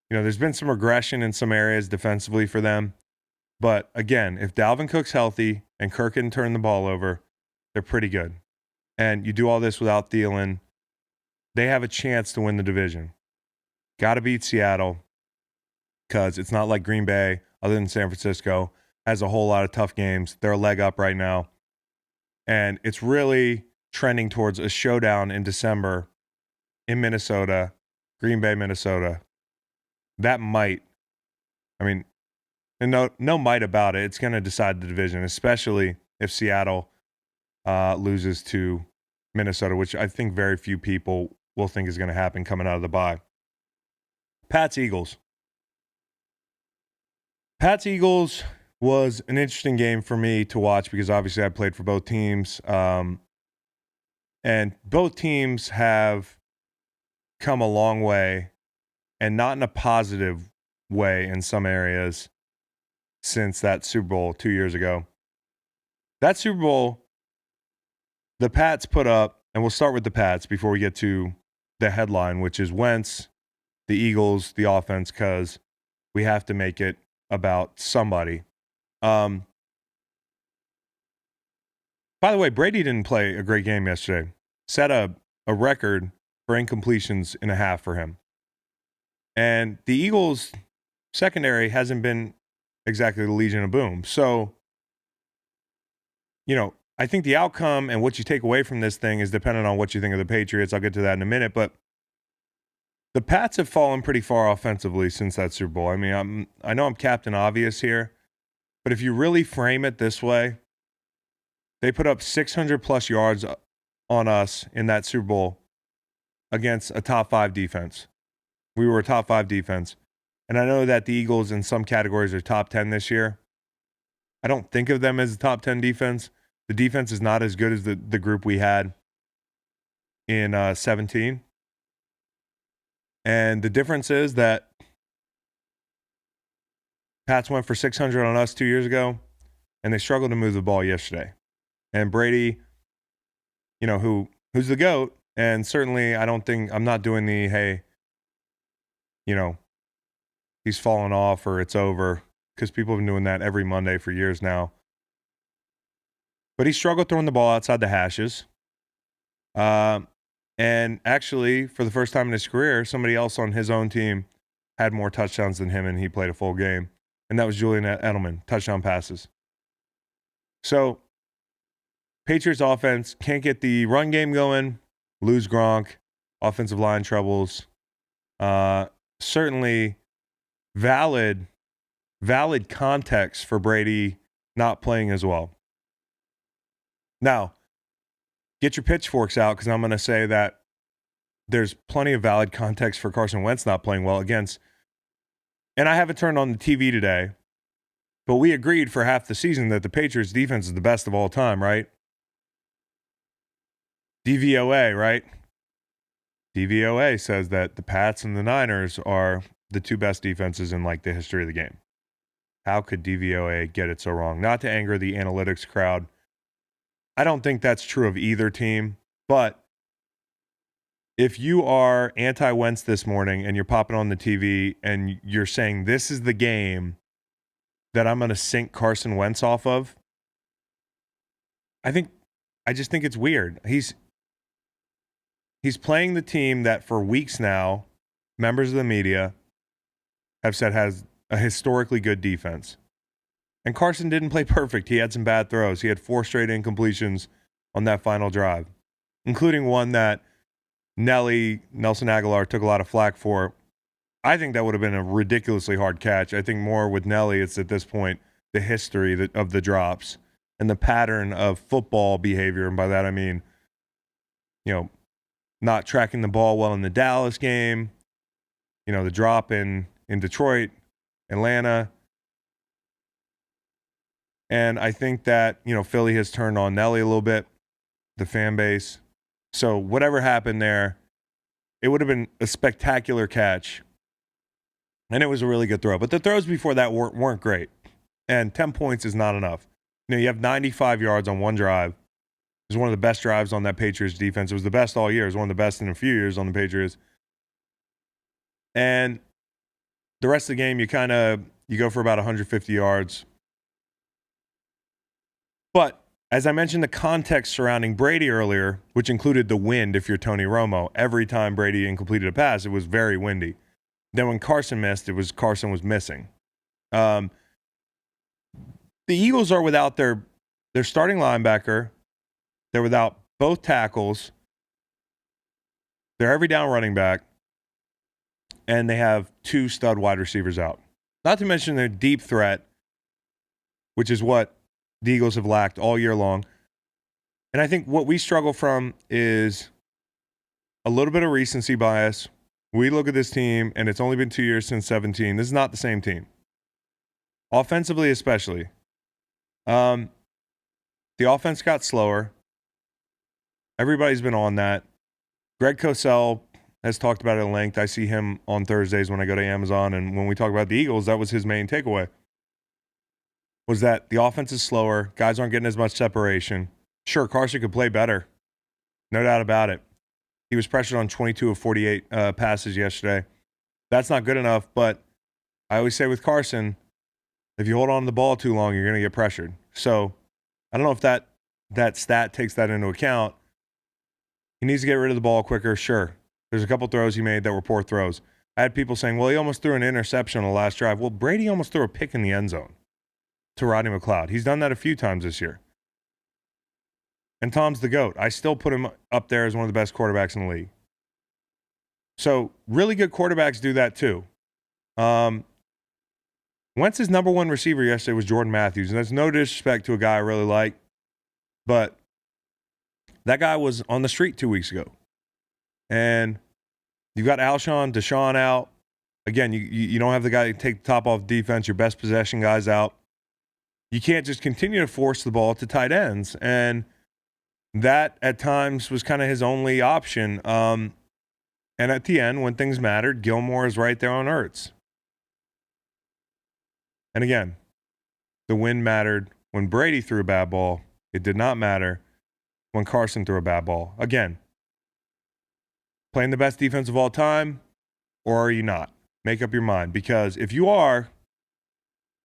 Speaker 1: There's been some regression in some areas defensively for them. But again, if Dalvin Cook's healthy and Kirk can turn the ball over, they're pretty good. And you do all this without Thielen, they have a chance to win the division. Got to beat Seattle because it's not like Green Bay, other than San Francisco, has a whole lot of tough games. They're a leg up right now. And it's really trending towards a showdown in December in Minnesota, Green Bay, Minnesota. That might, and no might about it. It's going to decide the division, especially if Seattle loses to Minnesota, which I think very few people will think is going to happen coming out of the bye. Pats-Eagles. Pats-Eagles was an interesting game for me to watch because obviously I played for both teams. And both teams have come a long way, and not in a positive way in some areas, since that Super Bowl 2 years ago. That Super Bowl, the Pats put up, and we'll start with the Pats before we get to the headline, which is Wentz, the Eagles, the offense, because we have to make it about somebody. By the way, Brady didn't play a great game yesterday. Set a record for incompletions in a half for him. And the Eagles' secondary hasn't been exactly the Legion of Boom. So, I think the outcome and what you take away from this thing is dependent on what you think of the Patriots. I'll get to that in a minute. But the Pats have fallen pretty far offensively since that Super Bowl. I know I'm Captain Obvious here, but if you really frame it this way, they put up 600-plus yards on us in that Super Bowl against a top 5 defense. We were a top 5 defense. And I know that the Eagles in some categories are top 10 this year. I don't think of them as a top 10 defense. The defense is not as good as the group we had in 17. And the difference is that Pats went for 600 on us 2 years ago, and they struggled to move the ball yesterday. And Brady, who's the GOAT, and certainly I'm not doing the, hey, he's fallen off or it's over, because people have been doing that every Monday for years now. But he struggled throwing the ball outside the hashes. And actually, for the first time in his career, somebody else on his own team had more touchdowns than him, and he played a full game. And that was Julian Edelman, touchdown passes. So, Patriots offense can't get the run game going, lose Gronk, offensive line troubles. Certainly valid context for Brady not playing as well. Now, get your pitchforks out, because I'm going to say that there's plenty of valid context for Carson Wentz not playing well against. And I haven't turned on the TV today, but we agreed for half the season that the Patriots defense is the best of all time, right? DVOA, right? DVOA says that the Pats and the Niners are the 2 best defenses in the history of the game. How could DVOA get it so wrong? Not to anger the analytics crowd. I don't think that's true of either team, but if you are anti-Wentz this morning and you're popping on the TV and you're saying this is the game that I'm going to sink Carson Wentz off of, I just think it's weird. He's playing the team that for weeks now, members of the media have said has a historically good defense. And Carson didn't play perfect. He had some bad throws. He had 4 straight incompletions on that final drive, including one that Nelson Aguilar took a lot of flack for. I think that would have been a ridiculously hard catch. I think more with Nelly, it's at this point the history of the drops and the pattern of football behavior. And by that I mean, not tracking the ball well in the Dallas game, the drop in Detroit, Atlanta. And I think that, Philly has turned on Nelly a little bit, the fan base. So whatever happened there, it would have been a spectacular catch. And it was a really good throw. But the throws before that weren't great. And 10 points is not enough. You have 95 yards on one drive. was one of the best drives on that Patriots defense. It was the best all year. It was one of the best in a few years on the Patriots. And the rest of the game, you go for about 150 yards. But as I mentioned, the context surrounding Brady earlier, which included the wind if you're Tony Romo, every time Brady completed a pass, it was very windy. Then when Carson missed, Carson was missing. The Eagles are without their starting linebacker. They're without both tackles. They're every down running back. And they have 2 stud wide receivers out. Not to mention their deep threat, which is what the Eagles have lacked all year long. And I think what we struggle from is a little bit of recency bias. We look at this team, and it's only been 2 years since 17. This is not the same team. Offensively, especially. The offense got slower. Everybody's been on that. Greg Cosell has talked about it at length. I see him on Thursdays when I go to Amazon, and when we talk about the Eagles, that was his main takeaway, was that the offense is slower. Guys aren't getting as much separation. Sure, Carson could play better. No doubt about it. He was pressured on 22 of 48 passes yesterday. That's not good enough, but I always say with Carson, if you hold on to the ball too long, you're going to get pressured. So I don't know if that stat takes that into account. He needs to get rid of the ball quicker, sure. There's a couple throws he made that were poor throws. I had people saying, well, he almost threw an interception on the last drive. Well, Brady almost threw a pick in the end zone to Rodney McLeod. He's done that a few times this year. And Tom's the GOAT. I still put him up there as one of the best quarterbacks in the league. So really good quarterbacks do that too. Wentz's number one receiver yesterday was Jordan Matthews. And that's no disrespect to a guy I really like. But that guy was on the street 2 weeks ago. And you've got Deshaun out. Again, you don't have the guy to take the top off defense. Your best possession guy's out. You can't just continue to force the ball to tight ends. And that, at times, was kind of his only option. And at the end, when things mattered, Gilmore is right there on Ertz. And again, the win mattered when Brady threw a bad ball. It did not matter when Carson threw a bad ball. Again, playing the best defense of all time, or are you not? Make up your mind. Because if you are,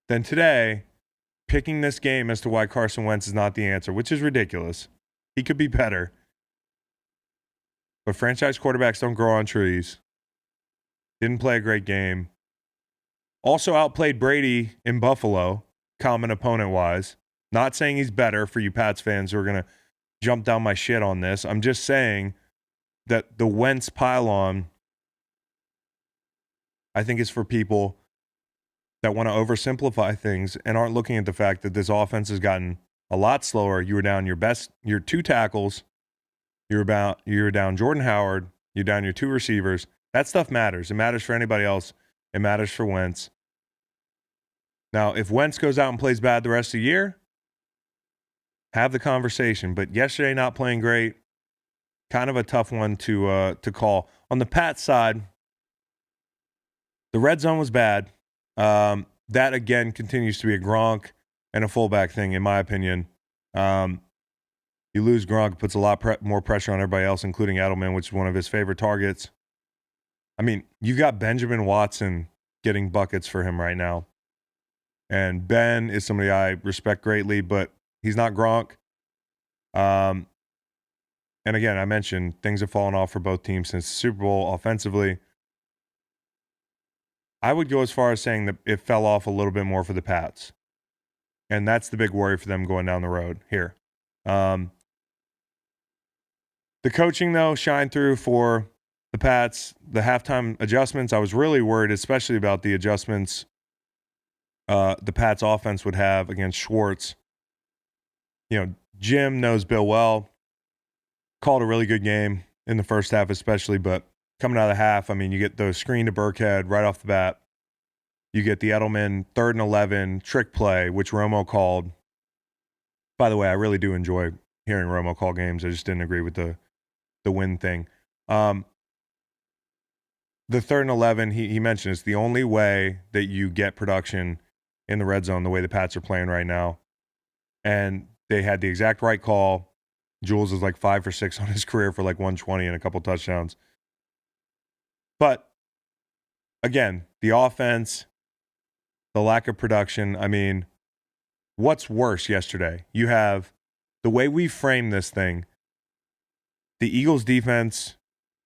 Speaker 1: then today, picking this game as to why Carson Wentz is not the answer, which is ridiculous. He could be better. But franchise quarterbacks don't grow on trees. Didn't play a great game. Also outplayed Brady in Buffalo, common opponent-wise. Not saying he's better for you Pats fans who are going to jump down my shit on this. I'm just saying that the Wentz pile-on, I think, is for people that want to oversimplify things and aren't looking at the fact that this offense has gotten a lot slower. You were down your 2 tackles. You were down Jordan Howard. You're down your 2 receivers. That stuff matters. It matters for anybody else. It matters for Wentz. Now, if Wentz goes out and plays bad the rest of the year, have the conversation. But yesterday not playing great, kind of a tough one to call. On the Pats side, the red zone was bad. That, again, continues to be a Gronk and a fullback thing, in my opinion. You lose Gronk, it puts a lot more pressure on everybody else, including Edelman, which is one of his favorite targets. I mean, you got Benjamin Watson getting buckets for him right now. And Ben is somebody I respect greatly, but he's not Gronk. And again, I mentioned things have fallen off for both teams since the Super Bowl offensively. I would go as far as saying that it fell off a little bit more for the Pats. And that's the big worry for them going down the road here. The coaching, though, shined through for the Pats. The halftime adjustments, I was really worried, especially about the adjustments the Pats offense would have against Schwartz. You know, Jim knows Bill well. Called a really good game in the first half especially, but coming out of the half, I mean, you get the screen to Burkhead right off the bat. You get the Edelman 3rd and 11 trick play, which Romo called. By the way, I really do enjoy hearing Romo call games. I just didn't agree with the win thing. The 3rd and 11, he mentioned, it's the only way that you get production in the red zone the way the Pats are playing right now. And they had the exact right call. Jules is like 5 for 6 on his career for like 120 and a couple touchdowns. But again, the offense, the lack of production. I mean, what's worse yesterday? You have the way we frame this thing. The Eagles defense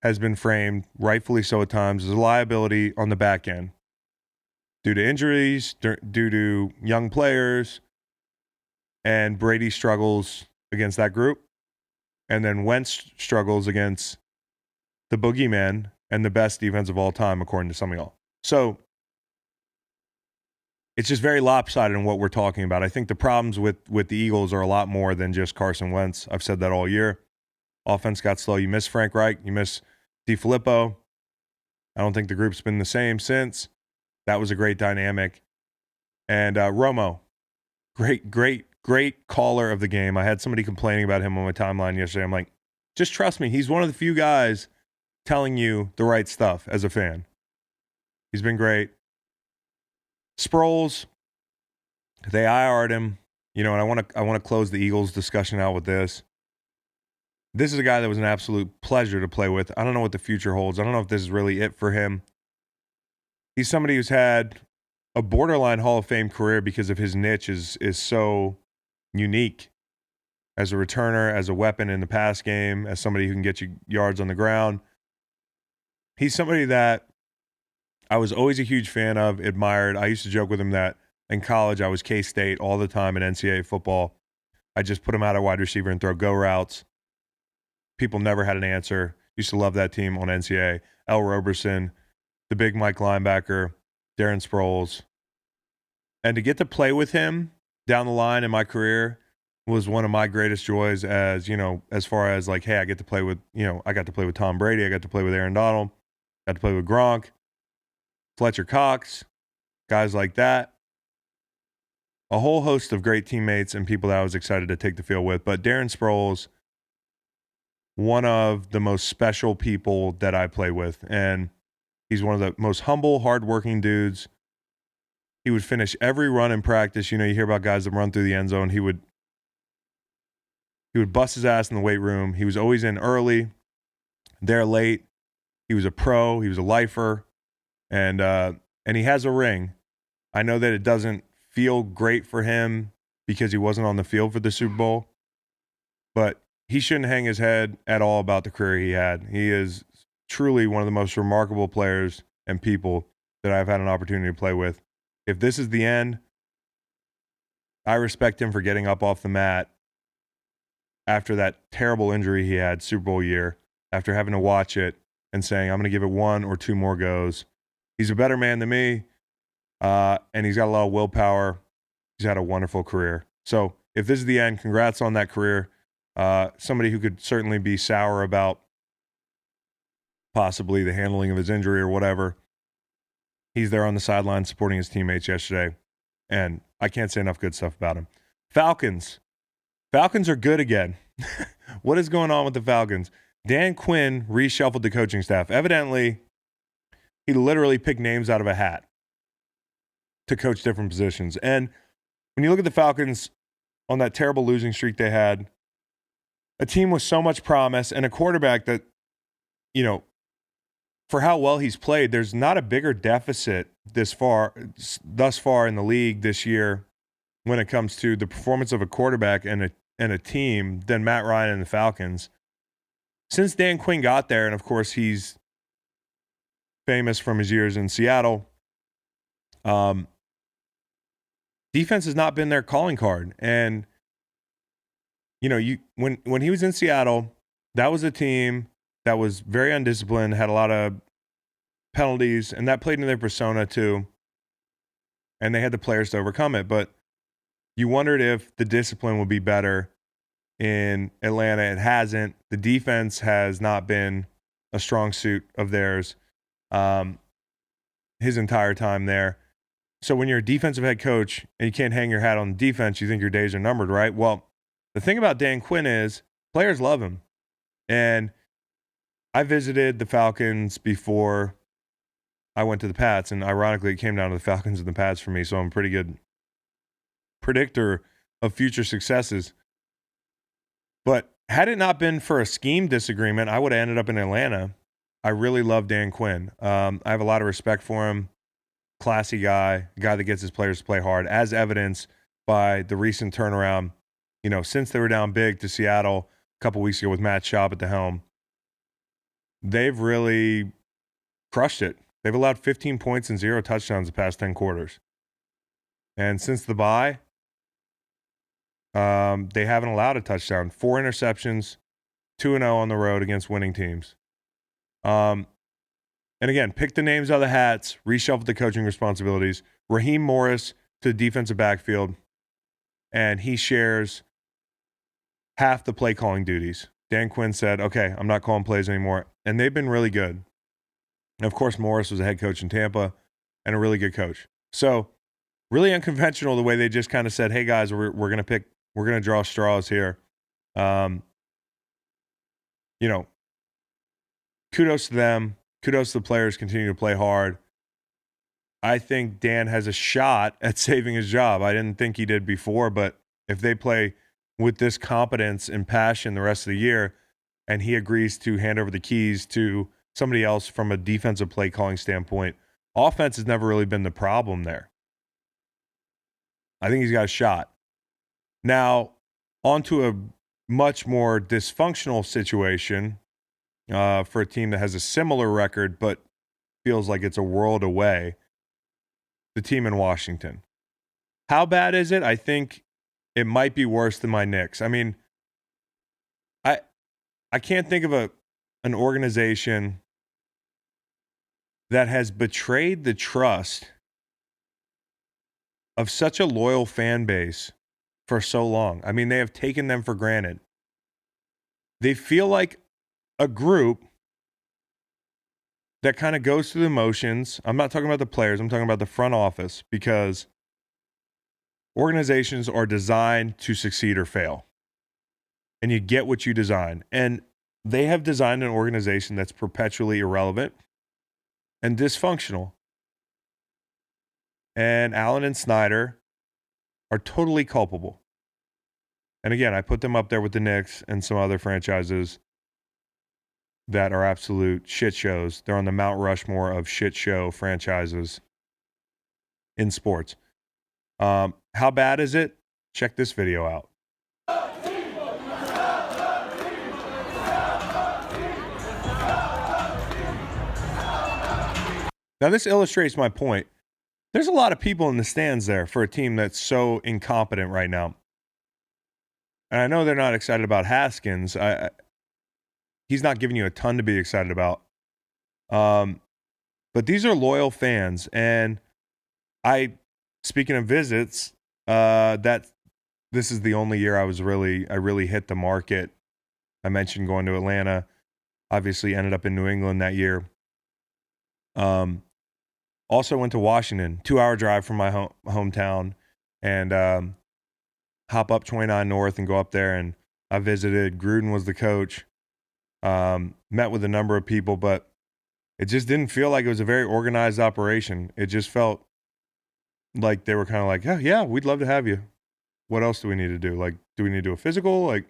Speaker 1: has been framed, rightfully so at times, as a liability on the back end due to injuries, due to young players, and Brady struggles against that group. And then Wentz struggles against the boogeyman and the best defense of all time, according to some of y'all. So it's just very lopsided in what we're talking about. I think the problems with the Eagles are a lot more than just Carson Wentz. I've said that all year. Offense got slow. You miss Frank Reich. You miss DiFilippo. I don't think the group's been the same since. That was a great dynamic. And Romo, great caller of the game. I had somebody complaining about him on my timeline yesterday. I'm like, just trust me. He's one of the few guys telling you the right stuff as a fan. He's been great. Sproles, they IR'd him. You know, and I want to close the Eagles discussion out with this. This is a guy that was an absolute pleasure to play with. I don't know what the future holds. I don't know if this is really it for him. He's somebody who's had a borderline Hall of Fame career because of his niche is so unique as a returner, as a weapon in the pass game, as somebody who can get you yards on the ground. He's somebody that I was always a huge fan of, admired. I used to joke with him that in college I was K-State all the time in NCAA football. I just put him out at wide receiver and throw go routes. People never had an answer. Used to love that team on NCAA. L. Roberson, the big Mike linebacker, Darren Sproles. And to get to play with him down the line in my career was one of my greatest joys as, you know, as far as like, hey, I get to play with, you know, I got to play with Tom Brady. I got to play with Aaron Donald. Got to play with Gronk, Fletcher Cox, guys like that. A whole host of great teammates and people that I was excited to take the field with. But Darren Sproles, one of the most special people that I play with. And he's one of the most humble, hardworking dudes. He would finish every run in practice. You know, you hear about guys that run through the end zone. He would bust his ass in the weight room. He was always in early, there late. He was a pro. He was a lifer. And he has a ring. I know that it doesn't feel great for him because he wasn't on the field for the Super Bowl. But he shouldn't hang his head at all about the career he had. He is truly one of the most remarkable players and people that I've had an opportunity to play with. If this is the end, I respect him for getting up off the mat after that terrible injury he had Super Bowl year, after having to watch it and saying, I'm going to give it one or two more goes. He's a better man than me, and he's got a lot of willpower. He's had a wonderful career. So if this is the end, congrats on that career. Somebody who could certainly be sour about possibly the handling of his injury or whatever. He's there on the sideline supporting his teammates yesterday, and I can't say enough good stuff about him. Falcons are good again. What is going on with the Falcons? Dan Quinn reshuffled the coaching staff. Evidently, he literally picked names out of a hat to coach different positions. And when you look at the Falcons on that terrible losing streak they had, a team with so much promise and a quarterback that, you know, for how well he's played, there's not a bigger deficit thus far in the league this year when it comes to the performance of a quarterback and a team than Matt Ryan and the Falcons. Since Dan Quinn got there, and of course he's famous from his years in Seattle, defense has not been their calling card. And you know, when he was in Seattle, that was a team that was very undisciplined, had a lot of penalties, and that played into their persona too. And they had the players to overcome it. But you wondered if the discipline would be better in Atlanta. It hasn't. The defense has not been a strong suit of theirs his entire time there. So when you're a defensive head coach and you can't hang your hat on the defense, you think your days are numbered, right? Well, the thing about Dan Quinn is players love him. And I visited the Falcons before I went to the Pats, and ironically, it came down to the Falcons and the Pats for me, so I'm a pretty good predictor of future successes. But Had it not been for a scheme disagreement, I would have ended up in Atlanta. I really love Dan Quinn. I have a lot of respect for him. Classy guy, guy that gets his players to play hard, as evidenced by the recent turnaround. Since they were down big to Seattle a couple weeks ago with Matt Schaub at the helm, they've really crushed it. They've allowed 15 points and 0 touchdowns the past 10 quarters. And since the bye, they haven't allowed a touchdown. 4 interceptions, 2-0 on the road against winning teams. And again, pick the names out of the hats, reshuffle the coaching responsibilities. Raheem Morris to the defensive backfield, and he shares half the play calling duties. Dan Quinn said, okay, I'm not calling plays anymore. And they've been really good. And of course, Morris was a head coach in Tampa and a really good coach. So really unconventional the way they just kind of said, hey guys, we're going to draw straws here. Kudos to them. Kudos to the players continuing to play hard. I think Dan has a shot at saving his job. I didn't think he did before, but if they play with this competence and passion the rest of the year, and he agrees to hand over the keys to somebody else from a defensive play calling standpoint, offense has never really been the problem there. I think he's got a shot. Now, onto a much more dysfunctional situation for a team that has a similar record but feels like it's a world away, the team in Washington. How bad is it? I think it might be worse than my Knicks. I mean, I can't think of an organization that has betrayed the trust of such a loyal fan base for so long. I mean, they have taken them for granted. They feel like a group that kind of goes through the motions. I'm not talking about the players. I'm talking about the front office, because organizations are designed to succeed or fail. And you get what you design. And they have designed an organization that's perpetually irrelevant and dysfunctional. And Allen and Snyder are totally culpable. And again, I put them up there with the Knicks and some other franchises that are absolute shit shows. They're on the Mount Rushmore of shit show franchises in sports. How bad is it? Check this video out. Now, this illustrates my point. There's a lot of people in the stands there for a team that's so incompetent right now. And I know they're not excited about Haskins. He's not giving you a ton to be excited about. But these are loyal fans. And speaking of visits, this is the only year I really hit the market. I mentioned going to Atlanta. Obviously ended up in New England that year. Also went to Washington, 2-hour drive from my hometown, and hop up 29 North and go up there. And I visited. Gruden was the coach. Met with a number of people, but it just didn't feel like it was a very organized operation. It just felt like they were kind of like, oh, yeah, we'd love to have you. What else do we need to do? Like, do we need to do a physical? Like,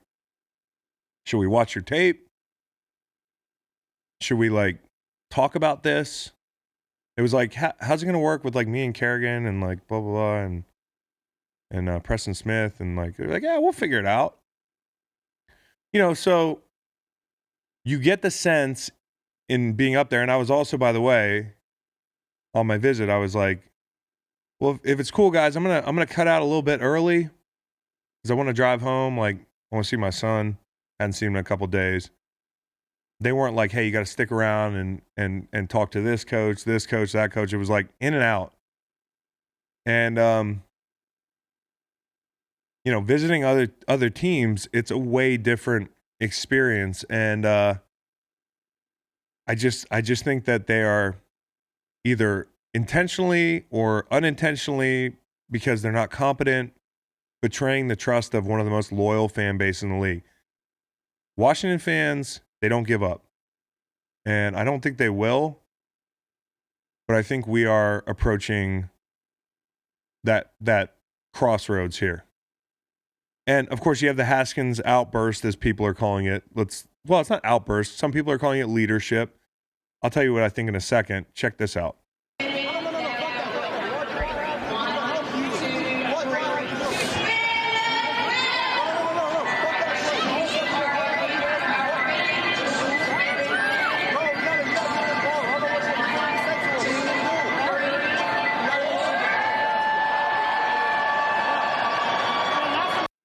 Speaker 1: should we watch your tape? Should we, talk about this? It was like, how's it going to work with, me and Kerrigan and, blah, blah, blah, and Preston Smith? And, they're like, yeah, we'll figure it out. So you get the sense in being up there. And I was also, by the way, on my visit, I was like, well, if it's cool, guys, I'm gonna cut out a little bit early because I want to drive home. I want to see my son. Hadn't seen him in a couple of days. They weren't like, hey, you got to stick around and talk to this coach, that coach. It was like in and out. And visiting other teams, it's a way different experience. And I just think that they are either intentionally or unintentionally, because they're not competent, betraying the trust of one of the most loyal fan bases in the league. Washington fans, they don't give up. And I don't think they will, but I think we are approaching that crossroads here. And of course, you have the Haskins outburst, as people are calling it. Well, it's not outburst. Some people are calling it leadership. I'll tell you what I think in a second. Check this out.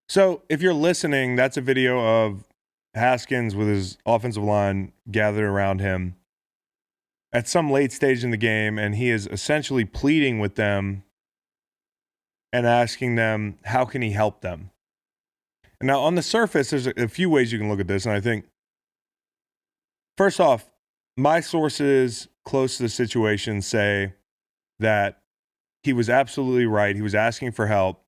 Speaker 1: So if you're listening, that's a video of Haskins with his offensive line gathered around him at some late stage in the game, and he is essentially pleading with them and asking them, how can he help them? And now, on the surface, there's a few ways you can look at this, and I think, first off, my sources close to the situation say that he was absolutely right. He was asking for help.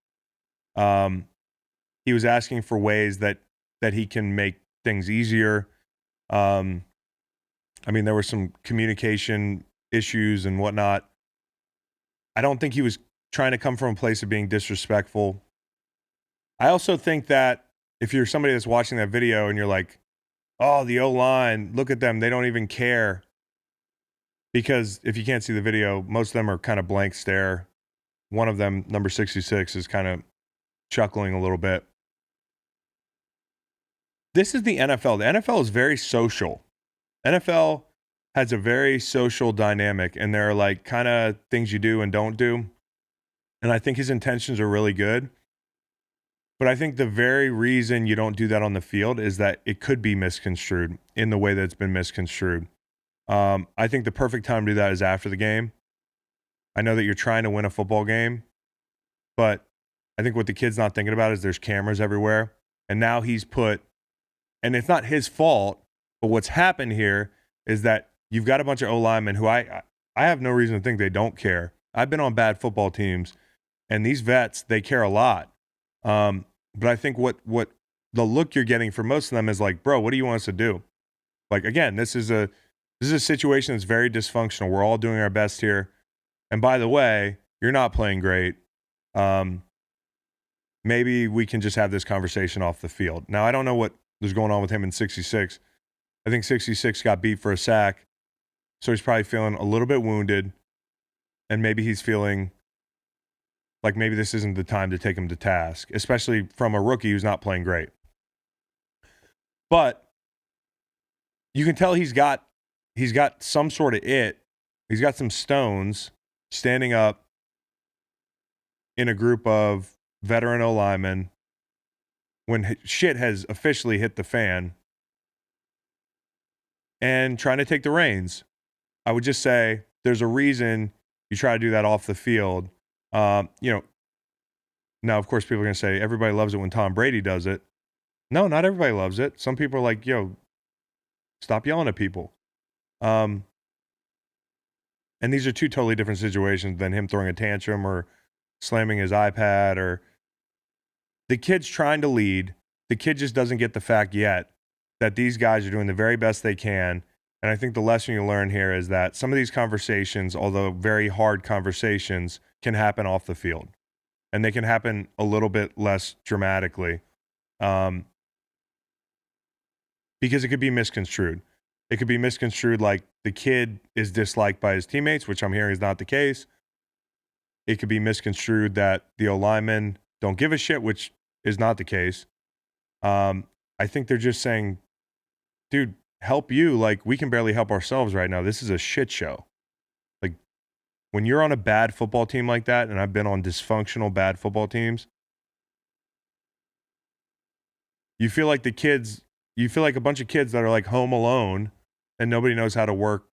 Speaker 1: He was asking for ways that he can make things easier. I mean, there were some communication issues and whatnot. I don't think he was trying to come from a place of being disrespectful. I also think that if you're somebody that's watching that video and you're like, oh, the O-line, look at them, they don't even care. Because if you can't see the video, most of them are kind of blank stare. One of them, number 66, is kind of chuckling a little bit. This is the NFL. The NFL is very social. NFL has a very social dynamic, and there are like kind of things you do and don't do. And I think his intentions are really good. But I think the very reason you don't do that on the field is that it could be misconstrued in the way that it's been misconstrued. I think the perfect time to do that is after the game. I know that you're trying to win a football game, but I think what the kid's not thinking about is there's cameras everywhere. And now he's put, and it's not his fault, but what's happened here is that you've got a bunch of O-linemen who I have no reason to think they don't care. I've been on bad football teams, and these vets, they care a lot. But I think what the look you're getting from most of them is like, bro, what do you want us to do? Like, again, this is a situation that's very dysfunctional. We're all doing our best here. And by the way, you're not playing great. Maybe we can just have this conversation off the field. Now, I don't know what was going on with him in 66. I think 66 got beat for a sack. So he's probably feeling a little bit wounded. And maybe he's feeling like maybe this isn't the time to take him to task, especially from a rookie who's not playing great. But you can tell he's got some sort of it. He's got some stones standing up in a group of veteran O-linemen when shit has officially hit the fan and trying to take the reins. I would just say there's a reason you try to do that off the field. Now, of course, people are going to say everybody loves it when Tom Brady does it. No, not everybody loves it. Some people are like, yo, stop yelling at people. And these are two totally different situations than him throwing a tantrum or slamming his iPad. Or the kid's trying to lead. The kid just doesn't get the fact yet that these guys are doing the very best they can. And I think the lesson you learn here is that some of these conversations, although very hard conversations, can happen off the field. And they can happen a little bit less dramatically because it could be misconstrued. It could be misconstrued like the kid is disliked by his teammates, which I'm hearing is not the case. It could be misconstrued that the O-linemen don't give a shit, which is not the case. I think they're just saying, dude, help you. Like, we can barely help ourselves right now. This is a shit show. Like, when you're on a bad football team like that, and I've been on dysfunctional bad football teams, you feel like a bunch of kids that are like home alone and nobody knows how to work,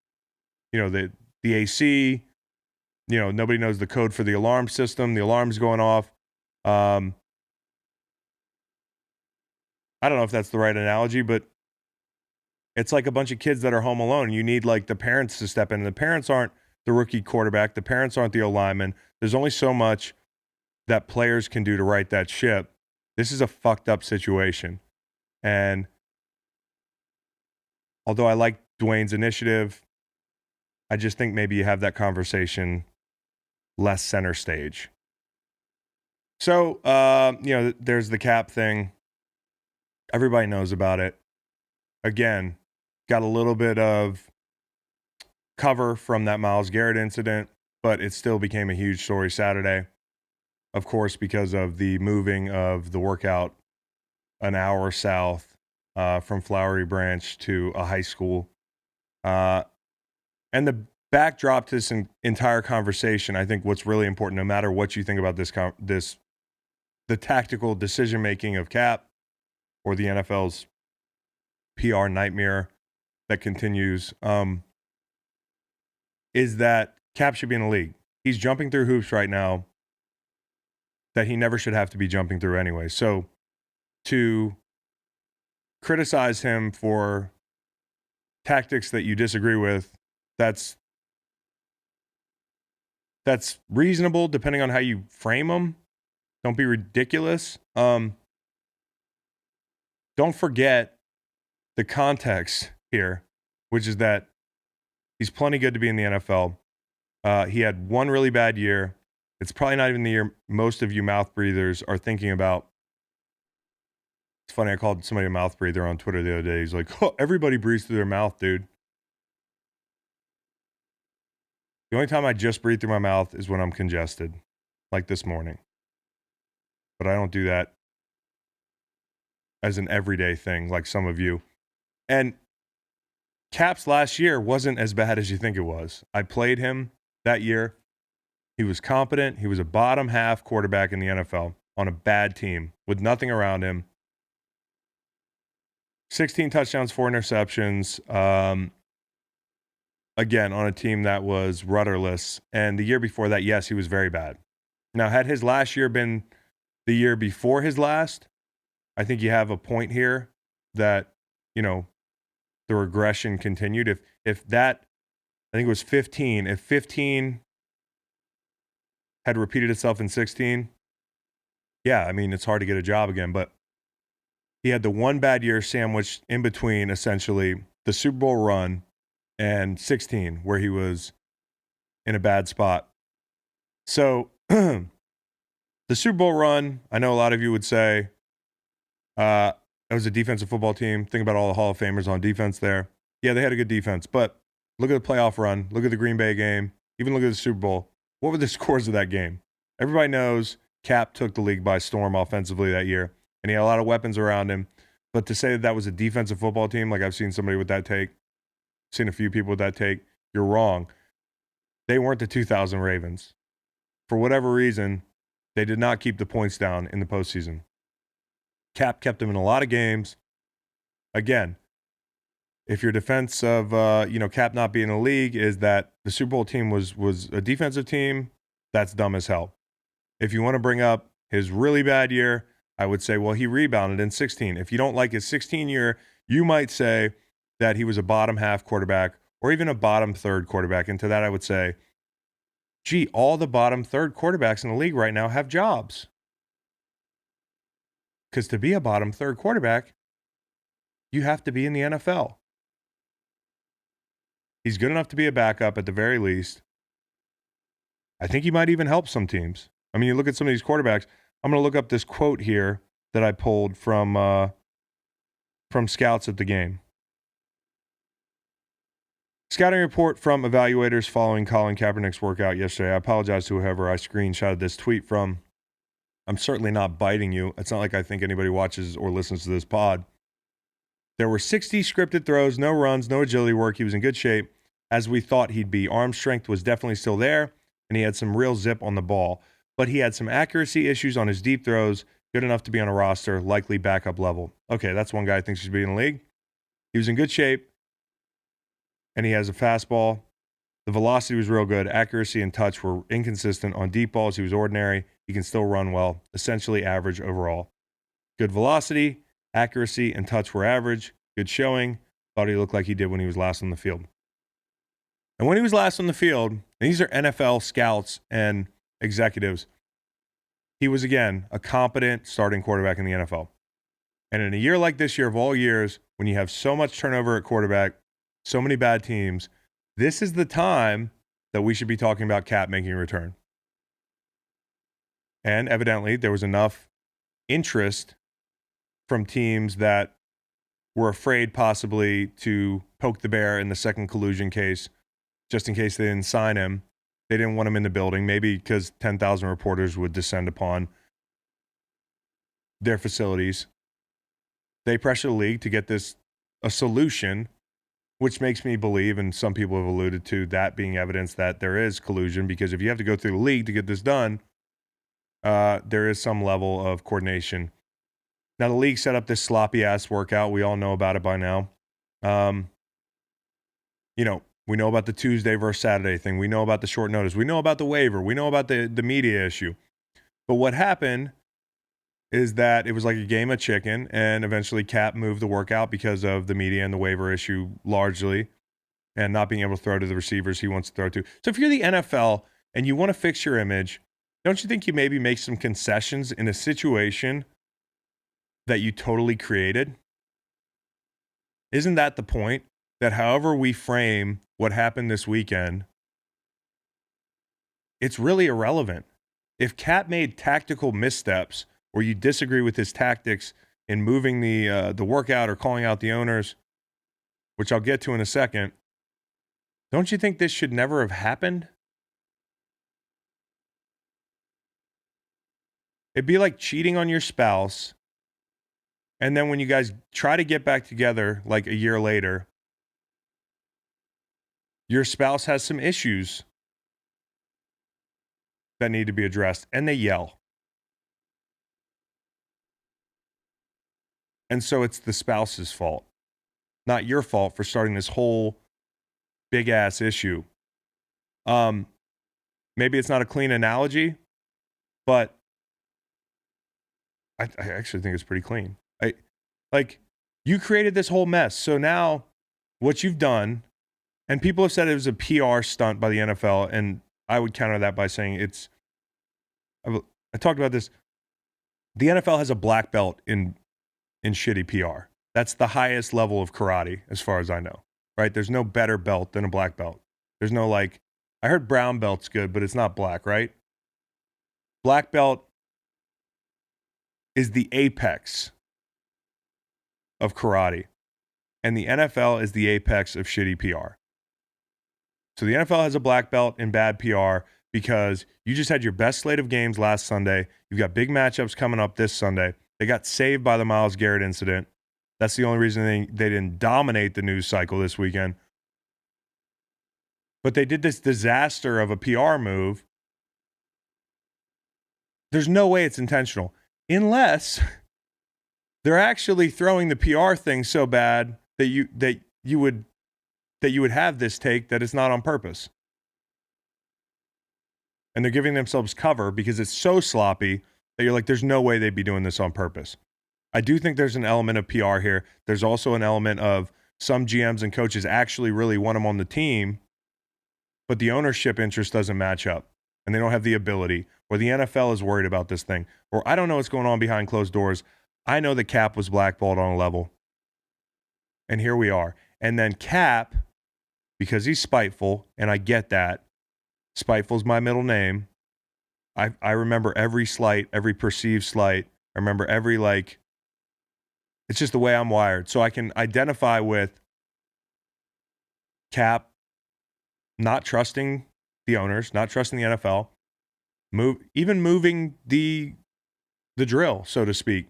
Speaker 1: the AC, nobody knows the code for the alarm system. The alarm's going off. I don't know if that's the right analogy, but it's like a bunch of kids that are home alone. You need like the parents to step in. The parents aren't the rookie quarterback. The parents aren't the O-lineman. There's only so much that players can do to right that ship. This is a fucked up situation. And although I like Dwayne's initiative, I just think maybe you have that conversation less center stage. So, there's the cap thing. Everybody knows about it. Again, got a little bit of cover from that Myles Garrett incident, but it still became a huge story Saturday. Of course, because of the moving of the workout an hour south from Flowery Branch to a high school. And the backdrop to this entire conversation, I think what's really important, no matter what you think about the tactical decision making of Cap or the NFL's PR nightmare that continues, is that Cap should be in the league. He's jumping through hoops right now that he never should have to be jumping through anyway. So to criticize him for tactics that you disagree with, that's reasonable depending on how you frame them. Don't be ridiculous. Don't forget the context here, which is that he's plenty good to be in the NFL. He had one really bad year. It's probably not even the year most of you mouth breathers are thinking about. It's funny, I called somebody a mouth breather on Twitter the other day. He's like, oh, everybody breathes through their mouth, dude. The only time I just breathe through my mouth is when I'm congested, like this morning. But I don't do that as an everyday thing like some of you. And Cap's last year wasn't as bad as you think it was. I played him that year. He was competent. He was a bottom half quarterback in the NFL on a bad team with nothing around him. 16 touchdowns, 4 interceptions. Again, on a team that was rudderless. And the year before that, yes, he was very bad. Now, had his last year been the year before his last, I think you have a point here that, the regression continued. If that, I think it was 15, if 15 had repeated itself in 16, yeah, I mean, it's hard to get a job again. But he had the one bad year sandwiched in between, essentially, the Super Bowl run and 16, where he was in a bad spot. So the Super Bowl run, I know a lot of you would say, that was a defensive football team. Think about all the Hall of Famers on defense there. Yeah, they had a good defense, but look at the playoff run. Look at the Green Bay game. Even look at the Super Bowl. What were the scores of that game? Everybody knows Cap took the league by storm offensively that year, and he had a lot of weapons around him. But to say that was a defensive football team, like I've seen somebody with that take, seen a few people with that take, you're wrong. They weren't the 2000 Ravens. For whatever reason, they did not keep the points down in the postseason. Cap kept them in a lot of games. Again, if your defense of Cap not being in the league is that the Super Bowl team was a defensive team, that's dumb as hell. If you want to bring up his really bad year, I would say, well, he rebounded in 16. If you don't like his 16 year, you might say that he was a bottom half quarterback or even a bottom third quarterback. And to that, I would say, gee, all the bottom third quarterbacks in the league right now have jobs. Because to be a bottom third quarterback, you have to be in the NFL. He's good enough to be a backup at the very least. I think he might even help some teams. I mean, you look at some of these quarterbacks. I'm going to look up this quote here that I pulled from scouts at the game. Scouting report from evaluators following Colin Kaepernick's workout yesterday. I apologize to whoever I screenshotted this tweet from. I'm certainly not biting you. It's not like I think anybody watches or listens to this pod. There were 60 scripted throws, no runs, no agility work. He was in good shape, as we thought he'd be. Arm strength was definitely still there, and he had some real zip on the ball. But he had some accuracy issues on his deep throws, good enough to be on a roster, likely backup level. Okay, that's one guy I think should be in the league. He was in good shape, and he has a fastball. The velocity was real good. Accuracy and touch were inconsistent. On deep balls, he was ordinary. He can still run well, essentially average overall. Good velocity, accuracy, and touch were average. Good showing. Thought he looked like he did when he was last on the field. And when he was last on the field, and these are NFL scouts and executives, he was, again, a competent starting quarterback in the NFL. And in a year like this year of all years, when you have so much turnover at quarterback, so many bad teams, this is the time that we should be talking about Cap making a return. And evidently, there was enough interest from teams that were afraid possibly to poke the bear in the second collusion case, just in case they didn't sign him. They didn't want him in the building, maybe because 10,000 reporters would descend upon their facilities. They pressured the league to get this a solution, which makes me believe, and some people have alluded to that being evidence that there is collusion, because if you have to go through the league to get this done, there is some level of coordination. Now, the league set up this sloppy-ass workout. We all know about it by now. We know about the Tuesday versus Saturday thing. We know about the short notice. We know about the waiver. We know about the media issue. But what happened is that it was like a game of chicken, and eventually Cap moved the workout because of the media and the waiver issue largely, and not being able to throw to the receivers he wants to throw to. So if you're the NFL and you want to fix your image, don't you think you maybe make some concessions in a situation that you totally created? Isn't that the point? That however we frame what happened this weekend, it's really irrelevant. If Cap made tactical missteps, or you disagree with his tactics in moving the workout or calling out the owners, which I'll get to in a second, don't you think this should never have happened? It'd be like cheating on your spouse, and then when you guys try to get back together like a year later, your spouse has some issues that need to be addressed, and they yell. And so it's the spouse's fault, not your fault for starting this whole big-ass issue. Maybe it's not a clean analogy, but I actually think it's pretty clean. You created this whole mess. So now what you've done, and people have said it was a PR stunt by the NFL, and I would counter that by saying I talked about this. The NFL has a black belt in shitty PR. That's the highest level of karate, as far as I know, right? There's no better belt than a black belt. There's no I heard brown belt's good, but it's not black, right? Black belt is the apex of karate, and the NFL is the apex of shitty PR. So the NFL has a black belt in bad PR because you just had your best slate of games last Sunday. You've got big matchups coming up this Sunday. They got saved by the Myles Garrett incident. That's the only reason they didn't dominate the news cycle this weekend. But they did this disaster of a PR move. There's no way it's intentional, unless they're actually throwing the PR thing so bad that you would have this take that it's not on purpose. And they're giving themselves cover because it's so sloppy that you're like, there's no way they'd be doing this on purpose. I do think there's an element of PR here. There's also an element of some GMs and coaches actually really want them on the team, but the ownership interest doesn't match up, and they don't have the ability, or the NFL is worried about this thing, or I don't know what's going on behind closed doors. I know that Cap was blackballed on a level, and here we are. And then Cap, because he's spiteful, and I get that. Spiteful's my middle name. I remember every slight, every perceived slight. I remember every, it's just the way I'm wired. So I can identify with Cap not trusting the owners, not trusting the NFL, even moving the drill, so to speak.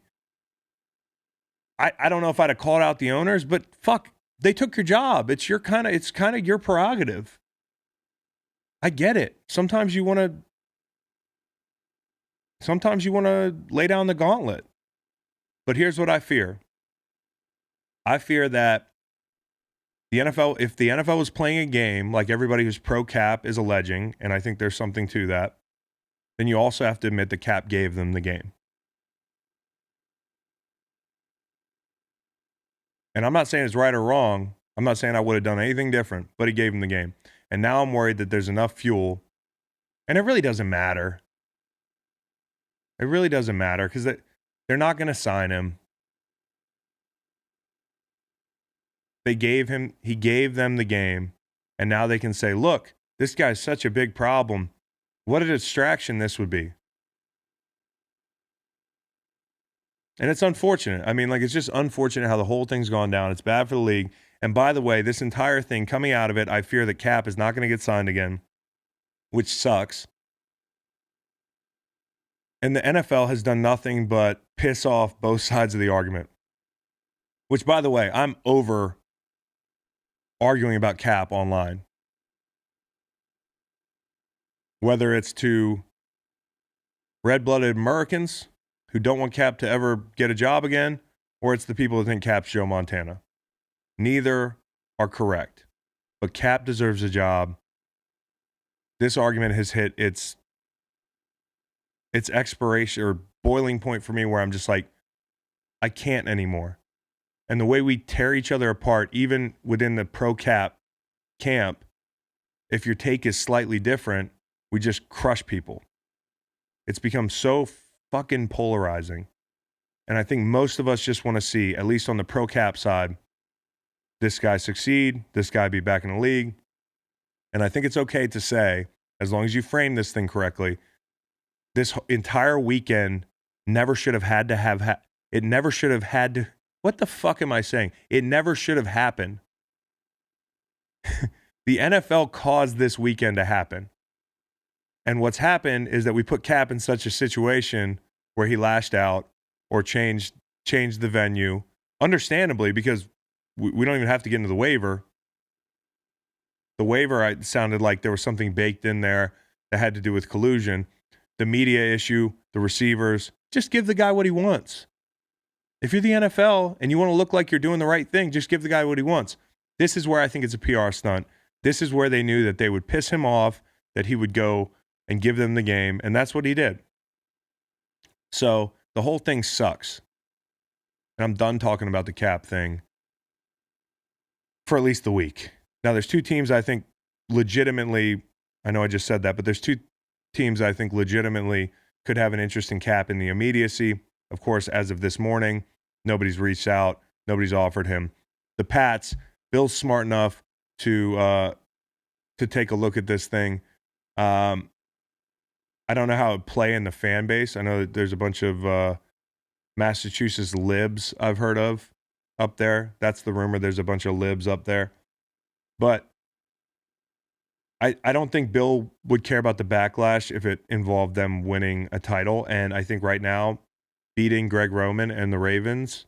Speaker 1: I don't know if I'd have called out the owners, but fuck, they took your job. It's kind of your prerogative. I get it. Sometimes you want to lay down the gauntlet. But here's what I fear. I fear that the NFL, if the NFL was playing a game like everybody who's pro-Cap is alleging, and I think there's something to that, then you also have to admit that Cap gave them the game. And I'm not saying it's right or wrong. I'm not saying I would have done anything different, but he gave them the game. And now I'm worried that there's enough fuel, and it really doesn't matter. It really doesn't matter because they're not going to sign him. He gave them the game, and now they can say, look, this guy's such a big problem. What a distraction this would be. And it's unfortunate. I mean, like, it's just unfortunate how the whole thing's gone down. It's bad for the league. And by the way, this entire thing coming out of it, I fear that Cap is not going to get signed again, which sucks. And the NFL has done nothing but piss off both sides of the argument. Which, by the way, I'm over arguing about Cap online. Whether it's to red-blooded Americans who don't want Cap to ever get a job again, or it's the people who think Cap's Joe Montana. Neither are correct. But Cap deserves a job. This argument has hit its expiration or boiling point for me where I'm just like, I can't anymore. And the way we tear each other apart, even within the pro-Cap camp, if your take is slightly different, we just crush people. It's become so fucking polarizing. And I think most of us just want to see, at least on the pro-Cap side, this guy succeed, this guy be back in the league. And I think it's okay to say, as long as you frame this thing correctly, this entire weekend never should have had to have, it never should have had to, what the fuck am I saying? It never should have happened. The NFL caused this weekend to happen. And what's happened is that we put Cap in such a situation where he lashed out or changed the venue, understandably, because we don't even have to get into the waiver. The waiver sounded like there was something baked in there that had to do with collusion. The media issue, the receivers, just give the guy what he wants. If you're the NFL and you want to look like you're doing the right thing, just give the guy what he wants. This is where I think it's a PR stunt. This is where they knew that they would piss him off, that he would go and give them the game, and that's what he did. So the whole thing sucks. And I'm done talking about the Cap thing for at least the week. Now, there's two teams I think legitimately, I know I just said that, but there's two teams I think legitimately could have an interest in Cap in the immediacy. Of course, as of this morning, nobody's reached out. Nobody's offered him. The Pats, Bill's smart enough to take a look at this thing. I don't know how it would play in the fan base. I know that there's a bunch of Massachusetts libs I've heard of up there. That's the rumor. There's a bunch of libs up there. But I don't think Bill would care about the backlash if it involved them winning a title. And I think right now, beating Greg Roman and the Ravens,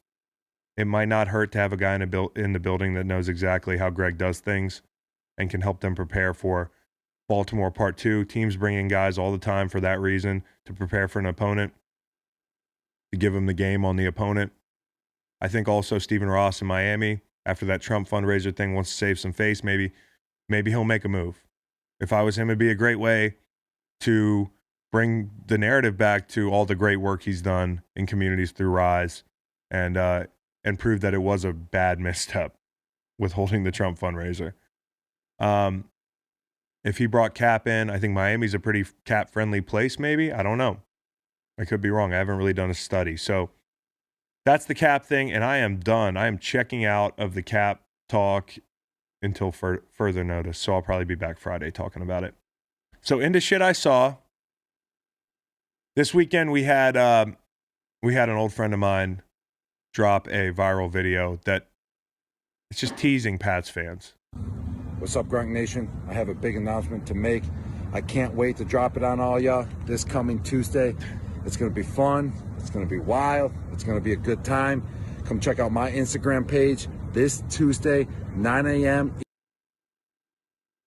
Speaker 1: it might not hurt to have a guy in the building that knows exactly how Greg does things and can help them prepare for Baltimore Part 2. Teams bring in guys all the time for that reason, to prepare for an opponent, to give them the game on the opponent. I think also Stephen Ross in Miami, after that Trump fundraiser thing, wants to save some face. Maybe he'll make a move. If I was him, it'd be a great way to bring the narrative back to all the great work he's done in communities through Rise, and prove that it was a bad misstep with holding the Trump fundraiser. If he brought Cap in, I think Miami's a pretty Cap-friendly place, maybe. I don't know. I could be wrong. I haven't really done a study. So that's the Cap thing, and I am done. I am checking out of the Cap talk until further notice. So I'll probably be back Friday talking about it. So into shit I saw. This weekend we had an old friend of mine drop a viral video that it's just teasing Pats fans.
Speaker 2: What's up, Grunt Nation? I have a big announcement to make. I can't wait to drop it on all y'all this coming Tuesday. It's going to be fun. It's going to be wild. It's going to be a good time. Come check out my Instagram page this Tuesday, 9 a.m.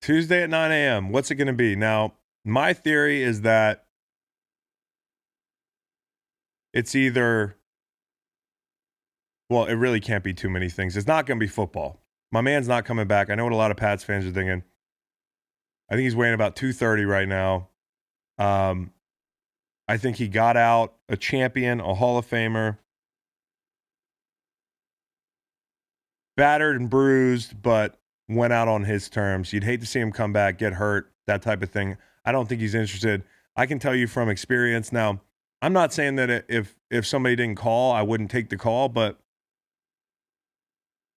Speaker 1: Tuesday at 9 a.m. What's it going to be? Now, my theory is that it's either, well, it really can't be too many things. It's not going to be football. My man's not coming back. I know what a lot of Pats fans are thinking. I think he's weighing about 230 right now. I think he got out a champion, a Hall of Famer. Battered and bruised, but went out on his terms. You'd hate to see him come back, get hurt, that type of thing. I don't think he's interested. I can tell you from experience. Now, I'm not saying that if somebody didn't call, I wouldn't take the call, but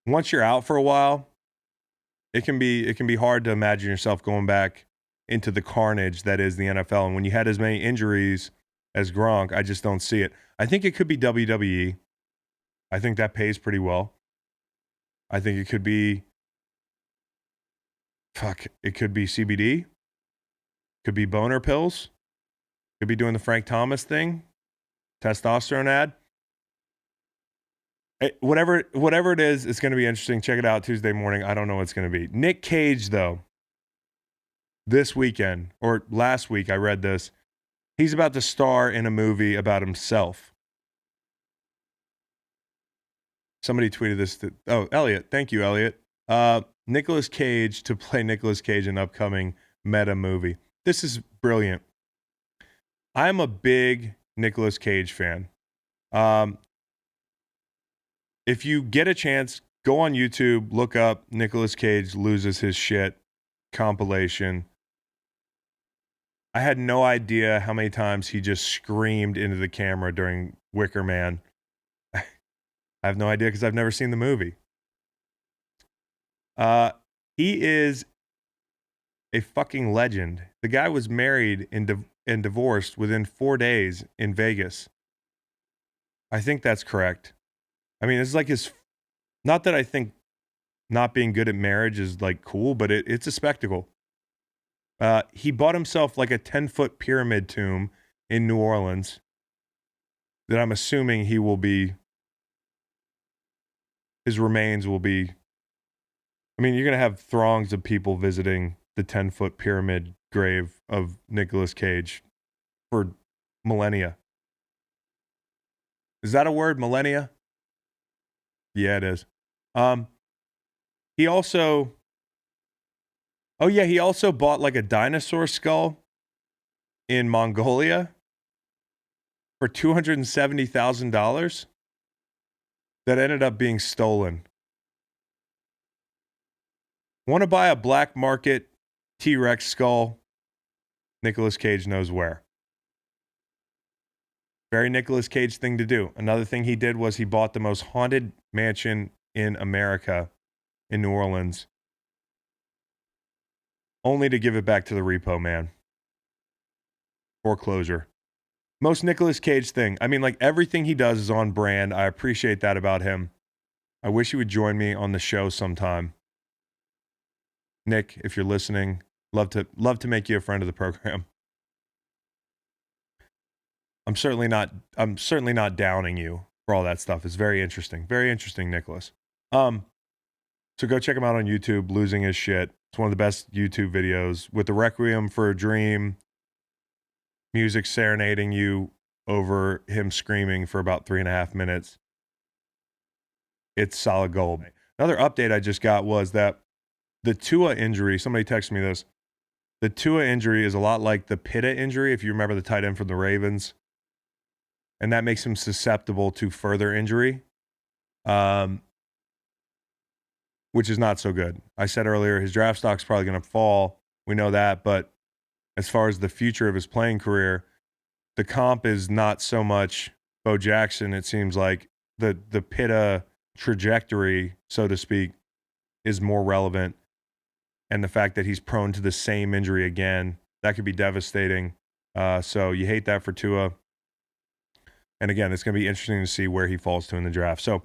Speaker 1: once you're out for a while, it can be hard to imagine yourself going back into the carnage that is the NFL. And when you had as many injuries as Gronk. I just don't see it. I think it could be WWE. I think that pays pretty well. I think it could be, it could be CBD. Could be boner pills. Could be doing the Frank Thomas thing. Testosterone ad. Whatever it is, it's going to be interesting. Check it out Tuesday morning. I don't know what it's going to be. Nick Cage, though, this weekend, or last week, I read this. He's about to star in a movie about himself. Somebody tweeted this. Elliot. Thank you, Elliot. Nicolas Cage to play Nicolas Cage in upcoming meta movie. This is brilliant. I'm a big Nicolas Cage fan. If you get a chance, go on YouTube, look up Nicolas Cage loses his shit compilation. I had no idea how many times he just screamed into the camera during Wicker Man. I have no idea because I've never seen the movie. He is a fucking legend. The guy was married and divorced within 4 days in Vegas. I think that's correct. I mean, it's like not that I think not being good at marriage is like cool, but it's a spectacle. He bought himself like a 10-foot pyramid tomb in New Orleans that I'm assuming his remains will be, I mean, you're going to have throngs of people visiting the 10-foot pyramid grave of Nicolas Cage for millennia. Is that a word, millennia? Yeah, it is. He also bought like a dinosaur skull in Mongolia for $270,000 that ended up being stolen. Want to buy a black market T-Rex skull? Nicolas Cage knows where. Very Nicolas Cage thing to do. Another thing he did was he bought the most haunted mansion in America in New Orleans, only to give it back to the repo man. Foreclosure. Most Nicolas Cage thing. I mean, like everything he does is on brand. I appreciate that about him. I wish he would join me on the show sometime. Nick, if you're listening, love to make you a friend of the program. I'm certainly not downing you for all that stuff. It's very interesting. Very interesting, Nicholas. So go check him out on YouTube, Losing His Shit. It's one of the best YouTube videos with the Requiem for a Dream, music serenading you over him screaming for about 3.5 minutes. It's solid gold. Another update I just got was that the Tua injury, somebody texted me this. The Tua injury is a lot like the Pitta injury, if you remember the tight end from the Ravens. And that makes him susceptible to further injury, which is not so good. I said earlier, his draft stock's probably going to fall. We know that. But as far as the future of his playing career, the comp is not so much Bo Jackson. It seems like the Pitta trajectory, so to speak, is more relevant. And the fact that he's prone to the same injury again, that could be devastating. So you hate that for Tua. And again, it's going to be interesting to see where he falls to in the draft. So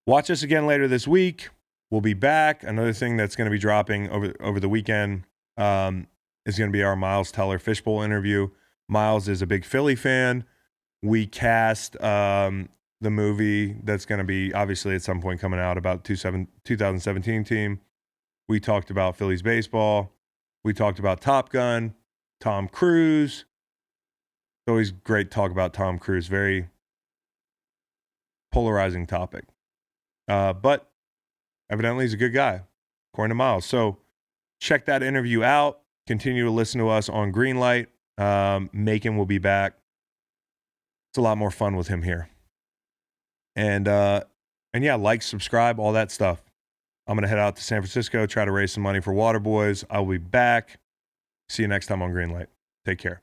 Speaker 1: watch us again later this week. We'll be back. Another thing that's going to be dropping over the weekend is going to be our Myles Teller Fishbowl interview. Myles is a big Philly fan. We cast the movie that's going to be obviously at some point coming out about 2017 team. We talked about Phillies baseball. We talked about Top Gun, Tom Cruise. It's always great to talk about Tom Cruise. Very polarizing topic. But evidently he's a good guy, according to Myles. So check that interview out. Continue to listen to us on Greenlight. Macon will be back. It's a lot more fun with him here. And yeah, like, subscribe, all that stuff. I'm going to head out to San Francisco, try to raise some money for Waterboys. I'll be back. See you next time on Greenlight. Take care.